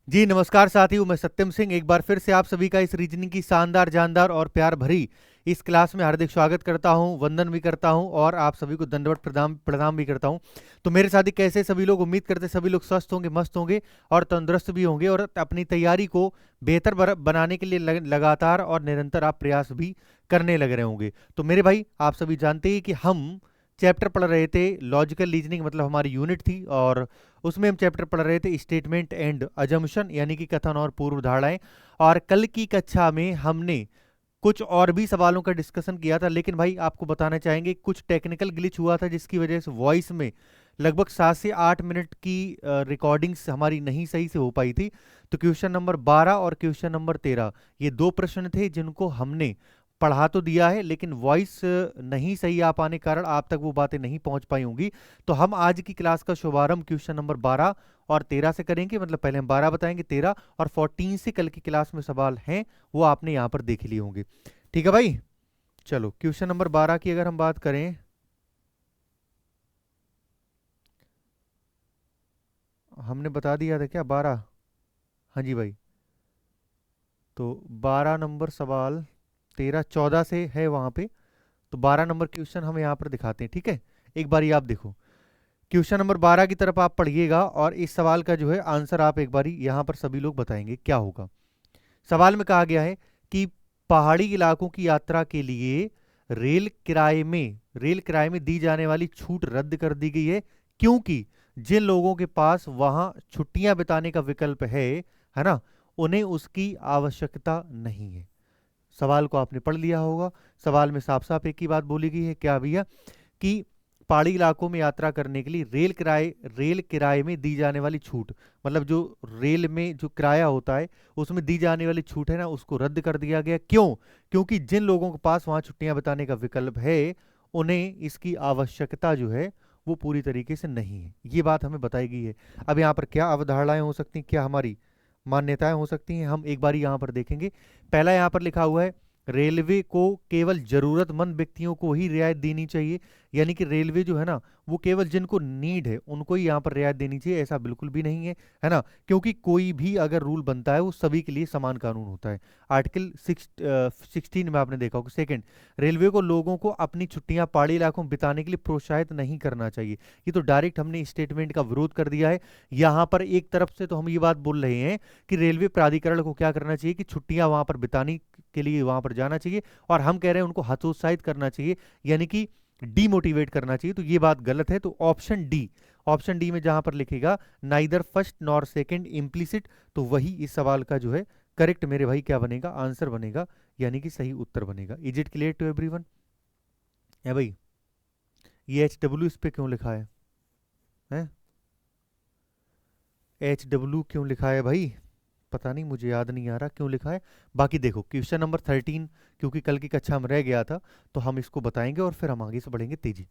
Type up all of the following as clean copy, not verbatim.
जी नमस्कार साथियों, मैं सत्यम सिंह एक बार फिर से आप सभी का इस रीजनिंग की शानदार जानदार और प्यार भरी इस क्लास में हार्दिक स्वागत करता हूं, वंदन भी करता हूं और आप सभी को दंडवत प्रणाम प्रणाम भी करता हूं। तो मेरे साथी कैसे सभी लोग, उम्मीद करते सभी लोग स्वस्थ होंगे, मस्त होंगे और तंदुरुस्त भी होंगे और अपनी तैयारी को बेहतर बनाने के लिए लगातार और निरंतर आप प्रयास भी करने लग रहे होंगे। तो मेरे भाई, आप सभी जानते ही कि हम चैप्टर पढ़ रहे थे लॉजिकल रीजनिंग, मतलब हमारी यूनिट थी, और उसमें हम चैप्टर पढ़ रहे थे स्टेटमेंट एंड अजम्पशन, यानी कि कथन और पूर्व धारणाएं। और कल की कक्षा में हमने कुछ और भी सवालों का डिस्कशन किया था, लेकिन भाई आपको बताना चाहेंगे कुछ टेक्निकल ग्लिच हुआ था जिसकी वजह से वॉइस में लगभग 7 से 8 मिनट की रिकॉर्डिंग्स हमारी नहीं सही से हो पाई थी। तो क्वेश्चन नंबर 12 और क्वेश्चन नंबर 13, ये दो प्रश्न थे जिनको हमने पढ़ा तो दिया है, लेकिन वॉइस नहीं सही आ पाने के कारण आप तक वो बातें नहीं पहुंच पाई होंगी। तो हम आज की क्लास का शुभारंभ क्वेश्चन नंबर 12 और 13 से करेंगे, मतलब पहले हम 12 बताएंगे, 13 और 14 से कल की क्लास में सवाल हैं वो आपने यहाँ पर देख लिए होंगे। ठीक है भाई, चलो क्वेश्चन नंबर 12 की अगर हम बात करें, हमने बता दिया था क्या 12? हाँ जी भाई। तो 12 नंबर सवाल 13 14 से है वहां पे। तो 12 नंबर क्वेश्चन हम यहाँ पर दिखाते हैं, ठीक है। एक बार आप देखो, क्वेश्चन नंबर 12 की तरफ आप पढ़िएगा और इस सवाल का जो है आंसर आप एक बारी यहाँ पर सभी लोग बताएंगे क्या होगा। सवाल में कहा गया है कि पहाड़ी इलाकों की यात्रा के लिए रेल किराए में दी जाने वाली छूट रद्द कर दी गई है, क्योंकि जिन लोगों के पास वहां छुट्टियां बिताने का विकल्प है ना, उन्हें उसकी आवश्यकता नहीं है। सवाल को आपने पढ़ लिया होगा। सवाल में साफ साफ एक ही बात बोली गई है, क्या भैया, कि पहाड़ी इलाकों में यात्रा करने के लिए रेल किराए में दी जाने वाली छूट, मतलब जो रेल में जो किराया होता है उसमें दी जाने वाली छूट है ना, उसको रद्द कर दिया गया। क्यों? क्योंकि जिन लोगों के पास वहां छुट्टियां बिताने का विकल्प है उन्हें इसकी आवश्यकता जो है वो पूरी तरीके से नहीं है। ये बात हमें बताई गई है। अब यहाँ पर क्या अवधारणाएं हो सकती हैं, क्या हमारी मान्यताएं हो सकती हैं, हम एक बार यहाँ पर देखेंगे। पहला यहाँ पर लिखा हुआ है, रेलवे को केवल जरूरतमंद व्यक्तियों को ही रियायत देनी चाहिए। यानी कि रेलवे जो है ना, वो केवल जिनको नीड है उनको ही यहाँ पर रियायत देनी चाहिए, ऐसा बिल्कुल भी नहीं है ना। क्योंकि कोई भी अगर रूल बनता है वो सभी के लिए समान कानून होता है। आर्टिकल 16 में आपने देखा होगा, सेकंड, रेलवे को लोगों को अपनी छुट्टियां पहाड़ी इलाकों में बिताने के लिए प्रोत्साहित नहीं करना चाहिए। ये तो डायरेक्ट हमने स्टेटमेंट का विरोध कर दिया है। यहाँ पर एक तरफ से तो हम ये बात बोल रहे हैं कि रेलवे प्राधिकरण को क्या करना चाहिए कि छुट्टियां वहां पर बिताने के लिए वहां पर जाना चाहिए, और हम कह रहे हैं उनको हतोत्साहित करना चाहिए, यानी कि डीमोटिवेट करना चाहिए। तो ये बात गलत है। तो ऑप्शन डी में जहां पर लिखेगा neither first nor second implicit, तो वही इस सवाल का जो है करेक्ट मेरे भाई क्या बनेगा, आंसर बनेगा, यानी कि सही उत्तर बनेगा। Is it clear to everyone? है भाई? ये HW इस पे क्यों लिखा है? HW क्यों लिखा है भाई? पता नहीं, मुझे याद नहीं आ रहा क्यों लिखा है। बाकी देखो क्वेश्चन नंबर 13, क्योंकि कल की कक्षा में रह गया था तो हम इसको बताएंगे और फिर हम आगे से बढ़ेंगे तेजी।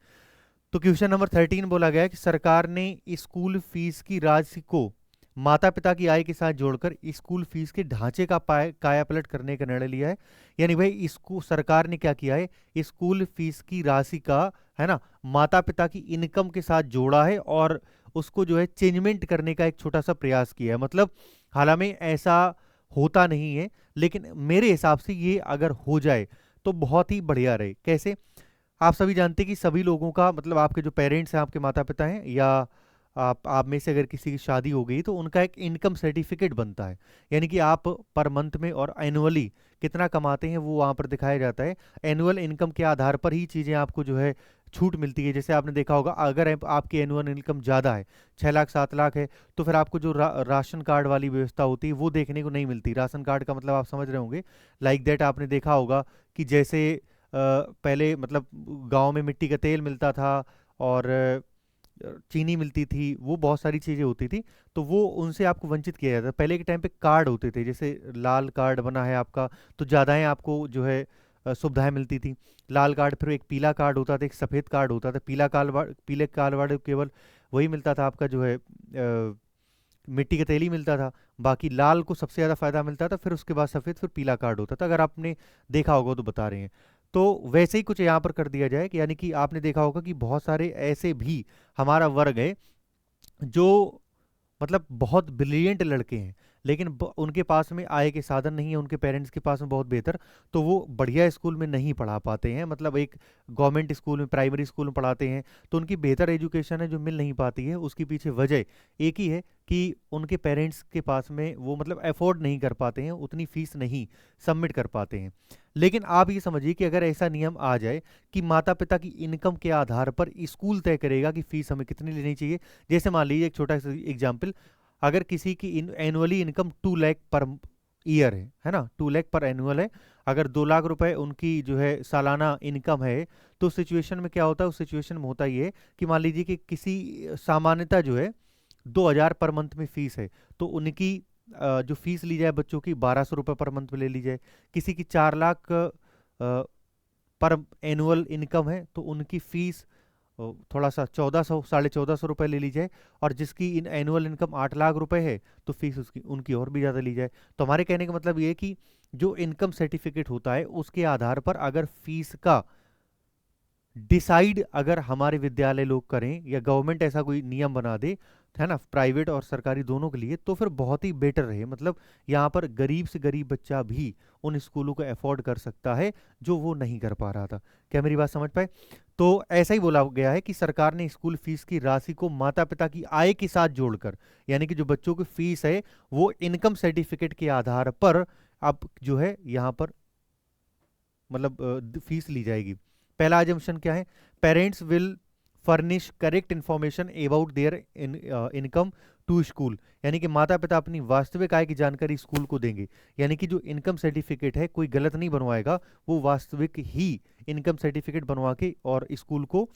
तो क्वेश्चन नंबर 13 बोला गया है कि सरकार ने स्कूल फीस की राशि को माता पिता की आय के साथ जोड़कर स्कूल फीस के ढांचे का कायापलट करने का निर्णय लिया है। यानी भाई इसको सरकार ने क्या किया है, स्कूल फीस की राशि का, है ना, माता पिता की इनकम के साथ जोड़ा है और उसको जो है चेंजमेंट करने का एक छोटा सा प्रयास किया है। मतलब हालांकि ऐसा होता नहीं है, लेकिन मेरे हिसाब से ये अगर हो जाए तो बहुत ही बढ़िया रहे। कैसे? आप सभी जानते हैं कि सभी लोगों का, मतलब आपके जो पेरेंट्स हैं, आपके माता पिता हैं, या आप में से अगर किसी की शादी हो गई तो उनका एक इनकम सर्टिफिकेट बनता है। यानी कि आप पर मंथ में और एनुअली कितना कमाते हैं वो वहाँ पर दिखाया जाता है। एनुअल इनकम के आधार पर ही चीज़ें आपको जो है छूट मिलती है। जैसे आपने देखा होगा, अगर आपकी एनुअल इनकम ज़्यादा है, 6 लाख 7 लाख है, तो फिर आपको जो राशन कार्ड वाली व्यवस्था होती है वो देखने को नहीं मिलती। राशन कार्ड का मतलब आप समझ रहे होंगे, लाइक दैट आपने देखा होगा कि जैसे पहले मतलब गांव में मिट्टी का तेल मिलता था और चीनी मिलती थी, वो बहुत सारी चीज़ें होती थी, तो वो उनसे आपको वंचित किया जाता था। पहले के टाइम पे कार्ड होते थे, जैसे लाल कार्ड बना है आपका, तो ज़्यादाएँ आपको जो है सुविधाएं मिलती थी। लाल कार्ड, फिर एक पीला कार्ड होता था, एक सफ़ेद कार्ड होता था। पीले कार्ड वाले केवल वही मिलता था आपका जो है मिट्टी का तेल ही मिलता था। बाकी लाल को सबसे ज़्यादा फायदा मिलता था, फिर उसके बाद सफ़ेद, फिर पीला कार्ड होता था। अगर आपने देखा होगा तो बता रहे हैं। तो वैसे ही कुछ यहाँ पर कर दिया जाए कि यानी कि आपने देखा होगा कि बहुत सारे ऐसे भी हमारा वर्ग है जो मतलब बहुत ब्रिलियंट लड़के हैं, लेकिन उनके पास में आय के साधन नहीं है, उनके पेरेंट्स के पास में बहुत बेहतर, तो वो बढ़िया स्कूल में नहीं पढ़ा पाते हैं, मतलब एक गवर्नमेंट स्कूल में, प्राइमरी स्कूल में पढ़ाते हैं, तो उनकी बेहतर एजुकेशन है जो मिल नहीं पाती है। उसके पीछे वजह एक ही है कि उनके पेरेंट्स के पास में वो मतलब अफोर्ड नहीं कर पाते हैं, उतनी फीस नहीं सबमिट कर पाते हैं। लेकिन आप ये समझिए कि अगर ऐसा नियम आ जाए कि माता पिता की इनकम के आधार पर स्कूल तय करेगा कि फीस हमें कितनी लेनी चाहिए। जैसे मान लीजिए एक छोटा सा एग्जाम्पल, अगर किसी की annually income 2 lakh per year है ना, 2 लाख पर एनुअल है, अगर 2 लाख रुपए उनकी जो है सालाना इनकम है, तो सिचुएशन में क्या होता है, उस सिचुएशन में होता ये है कि मान लीजिए कि किसी सामान्यता जो है 2,000 पर मंथ में फीस है, तो उनकी जो फीस ली जाए बच्चों की 1,200 रुपये पर मंथ में ले ली जाए। किसी की 4 लाख पर एनुअल इनकम है, तो उनकी फीस थोड़ा सा 1,400 1,450 रुपये ले ली जाए। और जिसकी इन एनुअल इनकम 8 लाख रुपए है, तो फीस उसकी उनकी और भी ज़्यादा ली जाए। तो हमारे कहने का मतलब ये है कि जो इनकम सर्टिफिकेट होता है उसके आधार पर अगर फीस का डिसाइड अगर हमारे विद्यालय लोग करें या गवर्नमेंट ऐसा कोई नियम बना दे, है ना, प्राइवेट और सरकारी दोनों के लिए, तो फिर बहुत ही बेटर रहे। मतलब यहाँ पर गरीब से गरीब बच्चा भी उन स्कूलों को अफोर्ड कर सकता है जो वो नहीं कर पा रहा था। क्या मेरी बात समझ पाए? तो ऐसा ही बोला गया है कि सरकार ने स्कूल फीस की राशि को माता पिता की आय के साथ जोड़कर, यानी कि जो बच्चों की फीस है वो इनकम सर्टिफिकेट के आधार पर अब जो है यहाँ पर मतलब फीस ली जाएगी। पहला अजम्पशन क्या है? Parents will furnish correct information about their income to school, यानी कि माता पिता अपनी वास्तविक आय की जानकारी स्कूल को देंगे। यानी कि जो इनकम सर्टिफिकेट है कोई गलत नहीं बनवाएगा, वो वास्तविक ही इनकम सर्टिफिकेट बनवा के और स्कूल को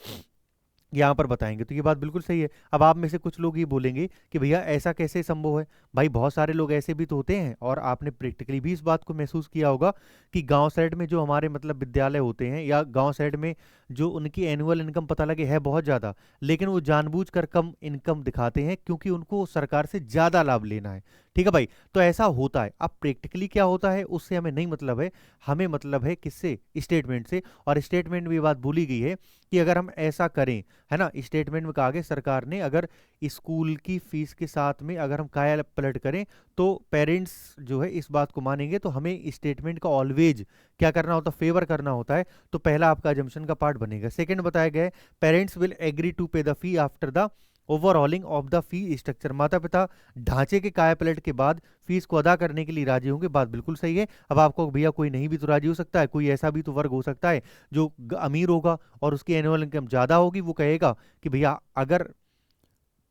यहाँ पर बताएंगे। तो ये बात बिल्कुल सही है। अब आप में से कुछ लोग ये बोलेंगे कि भैया ऐसा कैसे संभव है? भाई बहुत सारे लोग ऐसे भी तो होते हैं, और आपने प्रैक्टिकली भी इस बात को महसूस किया होगा कि गांव साइड में जो हमारे मतलब विद्यालय होते हैं, या गांव साइड में जो उनकी एनुअल इनकम पता लगे है बहुत ज़्यादा, लेकिन वो जानबूझकर कम इनकम दिखाते हैं क्योंकि उनको सरकार से ज़्यादा लाभ लेना है। ठीक है भाई, तो ऐसा होता है। अब प्रैक्टिकली क्या होता है उससे हमें नहीं मतलब है, हमें मतलब है किससे? स्टेटमेंट से। और स्टेटमेंट में ये बात बोली गई है कि अगर हम ऐसा करें, है ना, स्टेटमेंट में कहा गया सरकार ने अगर स्कूल की फीस के साथ में अगर हम काया पलट करें तो पेरेंट्स जो है इस बात को मानेंगे। तो हमें स्टेटमेंट का ऑलवेज क्या करना होता है? फेवर करना होता है। तो पहला आपका अजम्पशन का पार्ट बनेगा। सेकंड बताया गया है पेरेंट्स विल एग्री टू पे the fee after the overhauling of the fee structure, माता पिता ढांचे के काया पलट के बाद फीस को अदा करने के लिए राजी होंगे। बात बिल्कुल सही है। अब आपको भैया कोई नहीं भी तो राजी हो सकता है, कोई ऐसा भी तो वर्ग हो सकता है जो अमीर होगा और उसकी एनुअल इनकम ज़्यादा होगी, वो कहेगा कि भैया अगर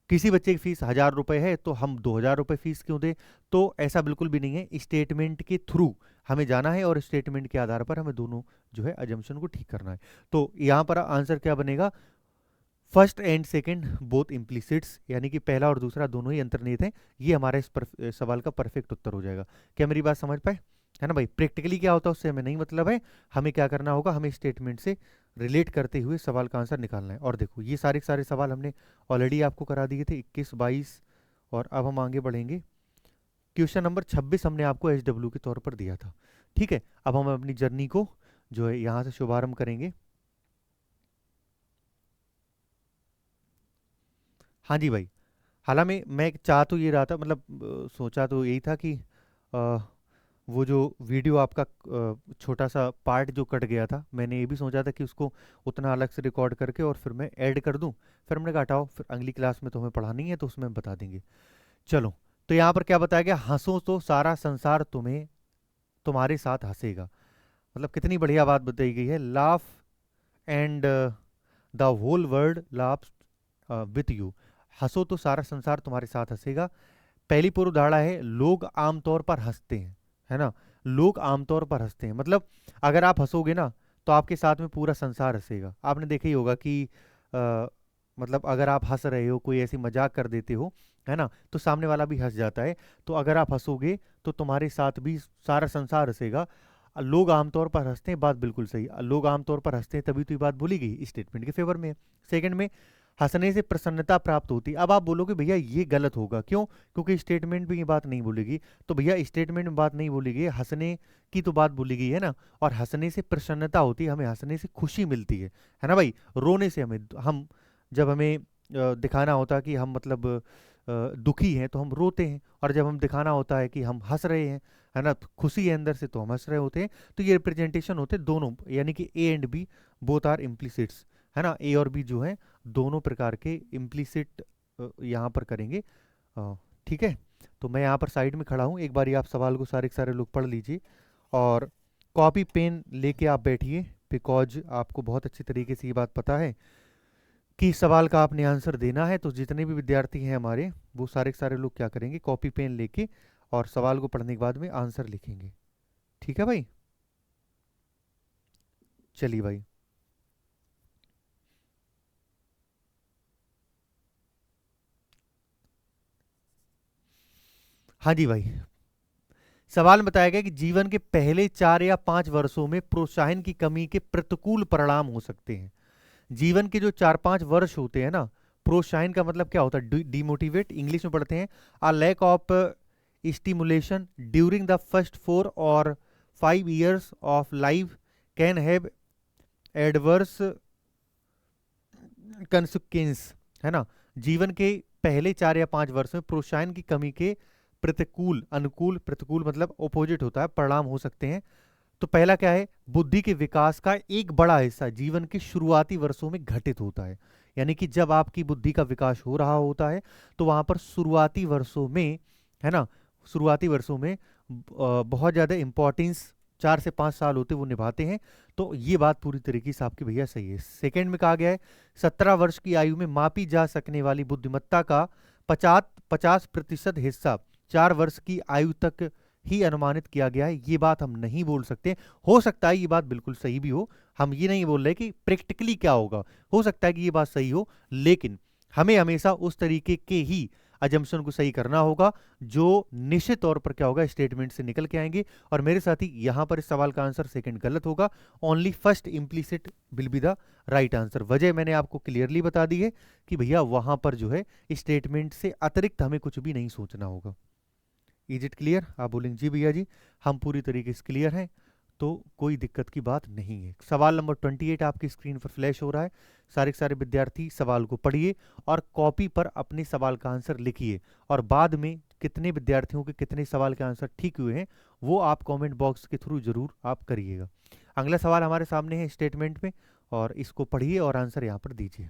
किसी बच्चे की फीस 1,000 रुपए है तो हम 2,000 रुपये फीस क्यों दें? तो ऐसा बिल्कुल भी नहीं है। स्टेटमेंट के थ्रू हमें जाना है और स्टेटमेंट के आधार पर हमें दोनों जो है अजम्पशन को ठीक करना है। तो यहाँ पर आंसर क्या बनेगा? फर्स्ट एंड सेकंड बोथ इम्प्लिसिट्स, यानी कि पहला और दूसरा दोनों ही अंतर्निहित हैं। ये हमारे इस सवाल का परफेक्ट उत्तर हो जाएगा। क्या मेरी बात समझ पाए? है ना भाई, प्रैक्टिकली क्या होता है उससे हमें नहीं मतलब है, हमें क्या करना होगा, हमें स्टेटमेंट से रिलेट करते हुए सवाल का आंसर निकालना है। और देखो ये सारे के सारे सवाल हमने ऑलरेडी आपको करा दिए थे 21, 22, और अब हम आगे बढ़ेंगे। क्वेश्चन नंबर 26 हमने आपको HW के तौर पर दिया था। ठीक है, अब हम अपनी जर्नी को जो है यहाँ से शुभारंभ करेंगे। हाँ जी भाई, हालांकि मैं चाह तो ये रहा था, मतलब सोचा तो यही था कि अ, वो जो वीडियो आपका छोटा सा पार्ट जो कट गया था, मैंने ये भी सोचा था कि उसको उतना अलग से रिकॉर्ड करके और फिर मैं ऐड कर दूं। फिर हमने कहा हटाओ, फिर अगली क्लास में तो हमें पढ़ानी है तो उसमें बता देंगे। चलो, तो यहाँ पर क्या बताया गया? हंसो तो सारा संसार तुम्हें तुम्हारे साथ हंसेगा। मतलब कितनी बढ़िया बात बताई गई है। Laugh and the whole world laughs with you. हंसो तो सारा संसार तुम्हारे साथ हंसेगा। पहली पूर्व धारणा है लोग आमतौर पर हंसते हैं, है ना, लोग आमतौर पर हंसते हैं। मतलब अगर आप हंसोगे ना तो आपके साथ में पूरा संसार हंसेगा। आपने देखा ही होगा कि अ, मतलब अगर आप हंस रहे हो, कोई ऐसी मजाक कर देते हो, है ना, तो सामने वाला भी हंस जाता है। तो अगर आप हंसोगे तो तुम्हारे साथ भी सारा संसार हंसेगा। लोग आमतौर पर हंसते हैं, बात बिल्कुल सही। लोग आमतौर पर हंसते हैं, तभी तो ये बात बोली गई, स्टेटमेंट के फेवर में। सेकंड में हंसने से प्रसन्नता प्राप्त होती है। अब आप बोलोगे भैया ये गलत होगा, क्यों? क्योंकि स्टेटमेंट में ये बात नहीं बोलेगी। तो भैया स्टेटमेंट में बात नहीं बोली गई, हंसने की तो बात बोली गई है ना। और हंसने से प्रसन्नता होती है, हमें हंसने से खुशी मिलती है ना भाई। रोने से हमें हम जब हमें दिखाना होता कि हम मतलब दुखी हैं तो हम रोते हैं, और जब हम दिखाना होता है कि हम हंस रहे हैं, है ना, तो खुशी है अंदर से तो हम हंस रहे होते हैं। तो ये रिप्रेजेंटेशन होते हैं दोनों, यानी कि A and B both are implicits, है ना, ए और बी जो है दोनों प्रकार के इम्प्लिसिट यहाँ पर करेंगे। अ, ठीक है। तो मैं यहाँ पर साइड में खड़ा हूँ, एक बार आप सवाल को सारे के सारे लोग पढ़ लीजिए और कॉपी पेन लेके आप बैठिए, बिकॉज आपको बहुत अच्छी तरीके से ये बात पता है कि सवाल का आपने आंसर देना है। तो जितने भी विद्यार्थी हैं हमारे, वो सारे के सारे लोग क्या करेंगे, कॉपी पेन लेके और सवाल को पढ़ने के बाद में आंसर लिखेंगे। ठीक है भाई, चलिए भाई। हाँ जी भाई, सवाल में बताया गया कि जीवन के पहले 4 या 5 वर्षों में प्रोत्साहन की कमी के प्रतिकूल परिणाम हो सकते हैं। जीवन के जो 4-5 वर्ष होते हैं ना, प्रोत्साहन का मतलब क्या होता है, डिमोटिवेट, इंग्लिश में पढ़ते हैं a lack of stimulation during the first 4 और 5 years of life can have adverse consequence, है ना। जीवन के पहले 4 या 5 वर्ष में प्रोत्साहन की कमी के प्रतिकूल, अनुकूल, प्रतिकूल मतलब ओपोजिट होता है, परिणाम हो सकते हैं। तो पहला क्या है, बुद्धि के विकास का एक बड़ा हिस्सा जीवन के शुरुआती वर्षों में घटित होता है। यानी कि जब आपकी बुद्धि का विकास हो रहा होता है तो वहां पर शुरुआती वर्षों में, है ना, शुरुआती वर्षों में बहुत ज्यादा इंपॉर्टेंस 4 से 5 साल होते वो निभाते हैं। तो ये बात पूरी तरीके से आपकी भैया सही है। सेकेंड में कहा गया है 17 वर्ष की आयु में मापी जा सकने वाली बुद्धिमत्ता का 50% हिस्सा 4 वर्ष की आयु तक ही अनुमानित किया गया है। ये बात हम नहीं बोल सकते, हो सकता है ये बात बिल्कुल सही भी हो, हम ये नहीं बोल रहे कि प्रैक्टिकली क्या होगा, हो सकता है कि ये बात सही हो, लेकिन हमें हमेशा उस तरीके के ही अजम्पशन को सही करना होगा जो निश्चित तौर पर क्या होगा, स्टेटमेंट से निकल के आएंगे। और मेरे साथी यहां पर इस सवाल का आंसर सेकंड गलत होगा, only first implicit will be the right answer. वजह मैंने आपको क्लियरली बता दी है कि भैया वहां पर जो है स्टेटमेंट से अतिरिक्त हमें कुछ भी नहीं सोचना होगा। Is it clear? आप बोलेंगे जी भैया जी हम पूरी तरीके से क्लियर हैं, तो कोई दिक्कत की बात नहीं है। सवाल नंबर 28 आपकी स्क्रीन पर फ्लैश हो रहा है, सारे के सारे विद्यार्थी सवाल को पढ़िए और कॉपी पर अपने सवाल का आंसर लिखिए, और बाद में कितने विद्यार्थियों के कितने सवाल के आंसर ठीक हुए हैं वो आप कमेंट बॉक्स के थ्रू जरूर आप करिएगा। अगला सवाल हमारे सामने है स्टेटमेंट में, और इसको पढ़िए और आंसर यहाँ पर दीजिए।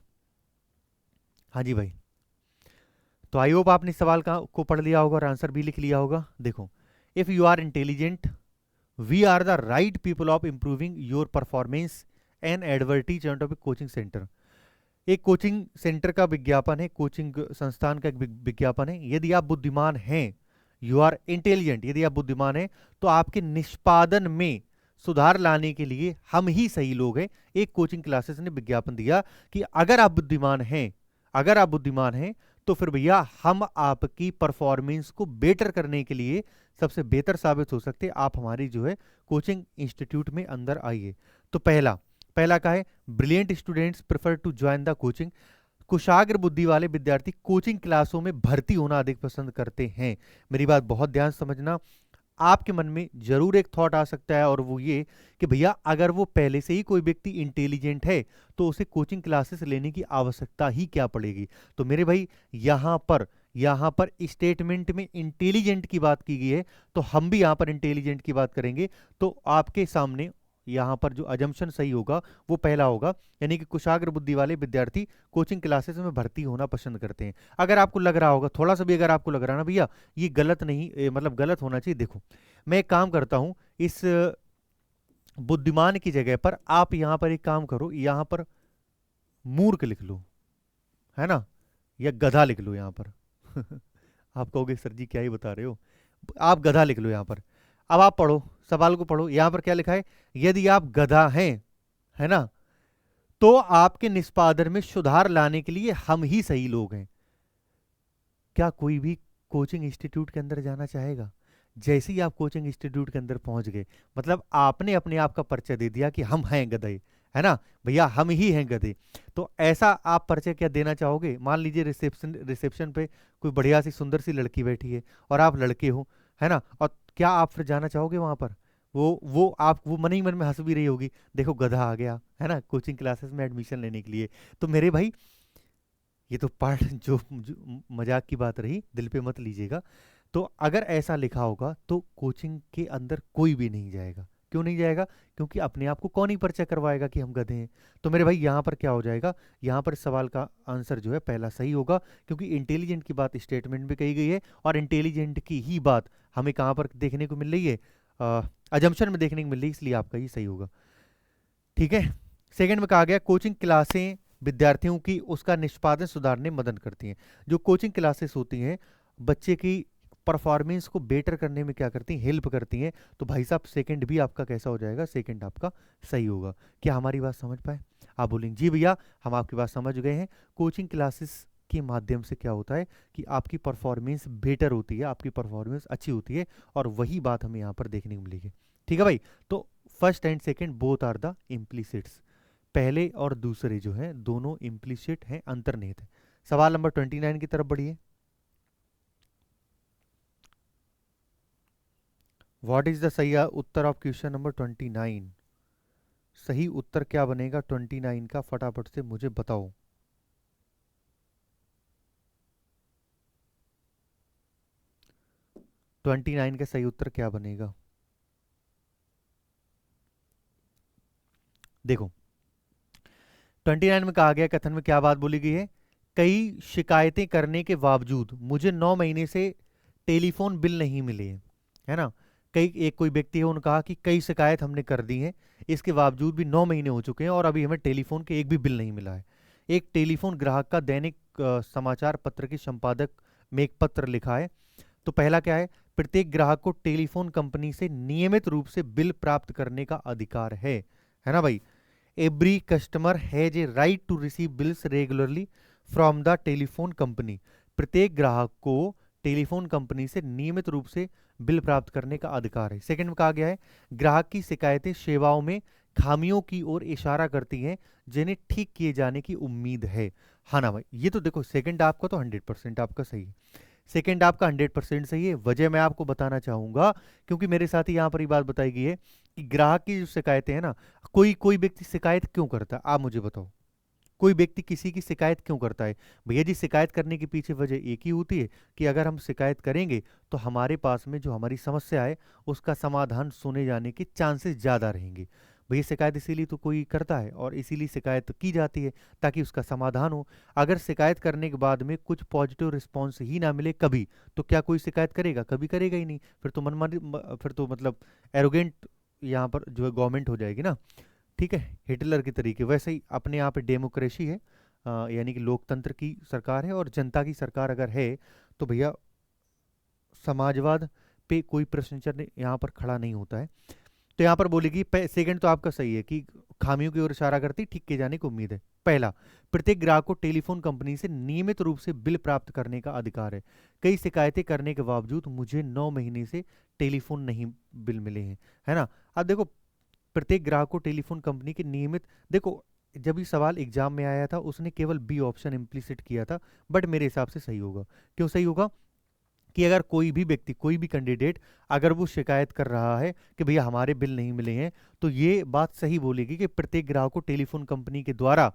हाँ जी भाई, तो आई होप आपने सवाल का को पढ़ लिया होगा और आंसर भी लिख लिया होगा। देखो, if you are intelligent we are the right people of improving your performance and advertisement of a coaching centre. एक कोचिंग सेंटर का विज्ञापन है, कोचिंग संस्थान का एक विज्ञापन है। यदि आप बुद्धिमान हैं, यू आर इंटेलिजेंट, यदि आप बुद्धिमान हैं तो आपके निष्पादन में सुधार लाने के लिए हम ही सही लोग हैं। एक कोचिंग क्लासेस ने विज्ञापन दिया कि अगर आप बुद्धिमान हैं, अगर आप बुद्धिमान हैं तो फिर भैया हम आपकी परफॉर्मेंस को बेटर करने के लिए सबसे बेहतर साबित हो सकते, आप हमारी जो है कोचिंग इंस्टीट्यूट में अंदर आइए। तो पहला पहला का है brilliant students prefer to join the coaching. कुशाग्र बुद्धि वाले विद्यार्थी कोचिंग क्लासों में भर्ती होना अधिक पसंद करते हैं। मेरी बात बहुत ध्यान से समझना, आपके मन में जरूर एक थॉट आ सकता है और वो ये कि भैया अगर वो पहले से ही कोई व्यक्ति इंटेलिजेंट है तो उसे कोचिंग क्लासेस लेने की आवश्यकता ही क्या पड़ेगी। तो मेरे भाई यहां पर स्टेटमेंट में इंटेलिजेंट की बात की गई है, तो हम भी यहां पर इंटेलिजेंट की बात करेंगे। तो आपके सामने यहां पर जो अजम्पशन सही होगा वो पहला होगा, यानी कि कुशाग्र बुद्धि वाले विद्यार्थी कोचिंग क्लासेस में भर्ती होना पसंद करते हैं। अगर आपको लग रहा होगा, थोड़ा सा भी अगर आपको लग रहा है ना भैया ये गलत नहीं मतलब गलत होना चाहिए, देखो मैं एक काम करता हूं, इस बुद्धिमान की जगह पर आप यहां पर एक काम करो, यहां पर मूर्ख लिख लो, है ना, या गधा लिख लो यहां पर आप कहोगे सर जी क्या ही बता रहे हो, आप गधा लिख लो यहां पर। अब आप पढ़ो, सवाल को पढ़ो, यहां पर क्या लिखा है, यदि आप गधा हैं, है ना, तो आपके निष्पादन में सुधार लाने के लिए हम ही सही लोग हैं। क्या कोई भी कोचिंग इंस्टीट्यूट के अंदर जाना चाहेगा? जैसे ही आप कोचिंग इंस्टीट्यूट के अंदर पहुंच गए मतलब आपने अपने आप का परिचय दे दिया कि हम हैं गधे, है ना भैया, हम ही हैं गधे। तो ऐसा आप परिचय क्या देना चाहोगे? मान लीजिए रिसेप्शन पे कोई बढ़िया सी सुंदर सी लड़की बैठी है और आप लड़के हो, है ना, और क्या आप फिर जाना चाहोगे वहां पर? वो मन ही मन में हंस भी रही होगी, देखो गधा आ गया, है ना, कोचिंग क्लासेस में एडमिशन लेने के लिए। तो मेरे भाई ये तो पार्ट जो मजाक की बात रही, दिल पे मत लीजिएगा। तो अगर ऐसा लिखा होगा तो कोचिंग के अंदर कोई भी नहीं जाएगा। क्यों नहीं जाएगा? क्योंकि अपने आप को कौन ही परिचय करवाएगा कि हम गधे हैं। तो मेरे भाई यहाँ पर क्या हो जाएगा, यहाँ पर सवाल का आंसर जो है पहला सही होगा, क्योंकि इंटेलिजेंट की बात स्टेटमेंट में कही गई है, और इंटेलिजेंट की ही बात हमें कहाँ पर देखने को मिल रही है, अजम्पशन में देखने को मिल रही है, इसलिए आपका ही सही होगा। ठीक है। सेकंड में कहा गया कोचिंग क्लासें विद्यार्थियों की उसका निष्पादन सुधारने में मदद करती हैं। जो कोचिंग क्लासेस होती हैं बच्चे की परफॉर्मेंस को बेटर करने में क्या करती हैं, हेल्प करती हैं। तो भाई साहब सेकंड भी आपका कैसा हो जाएगा, सेकंड आपका सही होगा। क्या हमारी बात समझ पाए? आप बोलेंगे जी भैया हम आपकी बात समझ गए हैं। कोचिंग क्लासेस के माध्यम से क्या होता है कि आपकी परफॉर्मेंस बेटर होती है, आपकी परफॉर्मेंस अच्छी होती है, और वही बात हमें यहाँ पर देखने को मिलेगी। ठीक है भाई। तो first and second both are the implicits. पहले और दूसरे जो हैं दोनों इम्प्लीसिट हैं, अंतर्निहित है। सवाल नंबर 29 की तरफ बढ़िए। व्हाट इज द सही उत्तर ऑफ क्वेश्चन नंबर 29? सही उत्तर क्या बनेगा 29 का, फटाफट से मुझे बताओ। 29 का सही उत्तर क्या बनेगा? देखो 29 में कहा गया, कथन में क्या बात बोली गई है, कई शिकायतें करने के बावजूद मुझे 9 महीने से टेलीफोन बिल नहीं मिले हैं, है ना। कई एक कोई व्यक्ति है, उन्होंने कहा कि कई शिकायत हमने कर दी है, इसके बावजूद भी 9 महीने हो चुके हैं और अभी हमें टेलीफोन के एक भी बिल नहीं मिला है। एक टेलीफोन ग्राहक का दैनिक समाचार पत्र के संपादक में एक पत्र लिखा है। तो पहला क्या है, प्रत्येक ग्राहक को टेलीफोन कंपनी से नियमित रूप से बिल प्राप्त करने का अधिकार है ना भाई। Every customer has a right to receive bills regularly from the telephone company. प्रत्येक ग्राहक को टेलीफोन कंपनी से नियमित रूप से बिल प्राप्त करने का अधिकार है। सेकंड में कहा गया है ग्राहक की शिकायतें सेवाओं में खामियों की ओर इशारा करती हैं जिन्हें ठीक किए जाने की उम्मीद है। हाँ ना भाई, ये तो देखो सेकंड आपका तो 100% आपका सही है। सेकंड आपका 100% सही है। वजह मैं आपको बताना चाहूंगा, क्योंकि मेरे साथ ही यहाँ पर ये बात बताई गई है कि ग्राहक की जो शिकायतें हैं ना, कोई कोई व्यक्ति शिकायत क्यों करता है, आप मुझे बताओ। कोई व्यक्ति किसी की शिकायत क्यों करता है? भैया जी शिकायत करने के पीछे वजह एक ही होती है कि अगर हम शिकायत करेंगे तो हमारे पास में जो हमारी समस्या है उसका समाधान सुने जाने के चांसेस ज़्यादा रहेंगे। भैया शिकायत इसीलिए तो कोई करता है और इसीलिए शिकायत की जाती है ताकि उसका समाधान हो। अगर शिकायत करने के बाद में कुछ पॉजिटिव रिस्पॉन्स ही ना मिले कभी, तो क्या कोई शिकायत करेगा? कभी करेगा ही नहीं। फिर तो मनमानी फिर तो मतलब एरोगेंट यहाँ पर जो है गवर्नमेंट हो जाएगी ना। ठीक है, हिटलर के तरीके। वैसे ही अपने यहाँ पे डेमोक्रेसी है, यानी कि लोकतंत्र की सरकार है और जनता की सरकार अगर है तो भैया समाजवाद पे कोई प्रश्न चिन्ह यहाँ पर खड़ा नहीं होता है। तो यहाँ पर बोलेगी सेकंड तो आपका सही है कि खामियों की ओर इशारा करती ठीक किए जाने की उम्मीद है। पहला, प्रत्येक ग्राहक को टेलीफोन कंपनी से नियमित रूप से बिल प्राप्त करने का अधिकार है। कई शिकायतें करने के बावजूद मुझे 9 महीने से टेलीफोन नहीं बिल मिले हैं, है ना। अब देखो प्रत्येक ग्राहक को टेलीफोन कंपनी के नियमित, देखो जब ये सवाल एग्जाम में आया था उसने केवल बी ऑप्शन इम्प्लीसिट किया था, बट मेरे हिसाब से सही होगा। क्यों सही होगा? कि अगर कोई भी व्यक्ति कोई भी कैंडिडेट अगर वो शिकायत कर रहा है कि भैया हमारे बिल नहीं मिले हैं, तो ये बात सही बोलेगी कि प्रत्येक ग्राहक को टेलीफोन कंपनी के द्वारा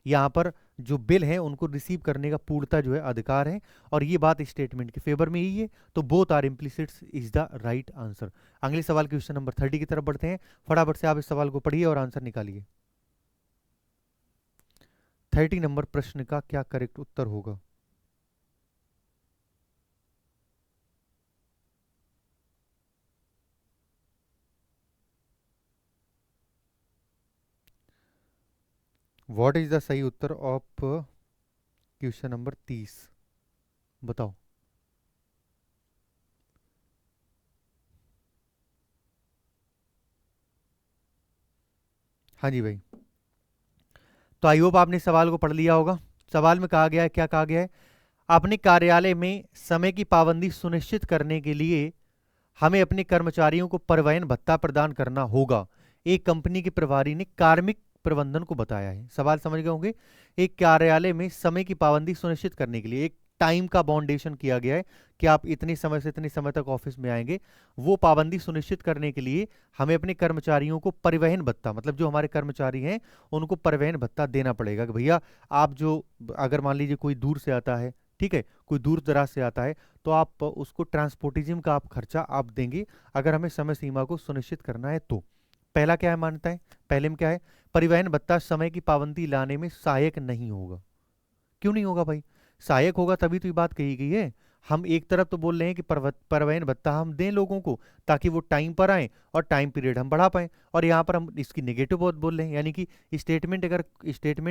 यहाँ पर जो बिल है उनको रिसीव करने का पूर्णता जो है अधिकार है, और ये बात स्टेटमेंट के फेवर में ही है। तो both are implicits is the right answer. अगले सवाल क्वेश्चन नंबर 30 की तरफ बढ़ते हैं। फटाफट से आप इस सवाल को पढ़िए और आंसर निकालिए। 30 नंबर प्रश्न का क्या करेक्ट उत्तर होगा? व्हाट इज द सही उत्तर ऑफ क्वेश्चन नंबर 30? बताओ। हाँ जी भाई। तो आई होप आपने सवाल को पढ़ लिया होगा। सवाल में कहा गया है, क्या कहा गया है, अपने कार्यालय में समय की पाबंदी सुनिश्चित करने के लिए हमें अपने कर्मचारियों को परिवहन भत्ता प्रदान करना होगा, एक कंपनी के प्रभारी ने कार्मिक प्रबंधन को बताया है। सवाल समझ गए होंगे। एक कार्यालय में समय की पाबंदी सुनिश्चित करने के लिए एक टाइम का बाउंडेशन किया गया है कि आप इतने समय से इतने समय तक ऑफिस में आएंगे, वो पाबंदी सुनिश्चित करने के लिए हमें अपने कर्मचारियों को परिवहन भत्ता, मतलब जो हमारे कर्मचारी हैं उनको परिवहन भत्ता देना पड़ेगा कि भैया आप जो, अगर मान लीजिए कोई दूर से आता है, ठीक है, कोई दूर दराज से आता है, तो आप उसको ट्रांसपोर्टिज्म का आप खर्चा आप देंगे, अगर हमें समय सीमा को सुनिश्चित करना है तो। पहला क्या है मान्यता है, पहले में क्या है, परिवहन भत्ता समय की पाबंदी लाने में सहायक नहीं होगा। क्यों नहीं होगा भाई, सहायक होगा तभी तो ये बात कही गई है। हम एक तरफ तो बोल रहे हैं कि परिवहन भत्ता हम दें लोगों को ताकि वो टाइम पर आए और टाइम पीरियड हम बढ़ा पाएं, और यहाँ पर हम इसकी नेगेटिव बात बोल रहे हैं, यानी कि स्टेटमेंट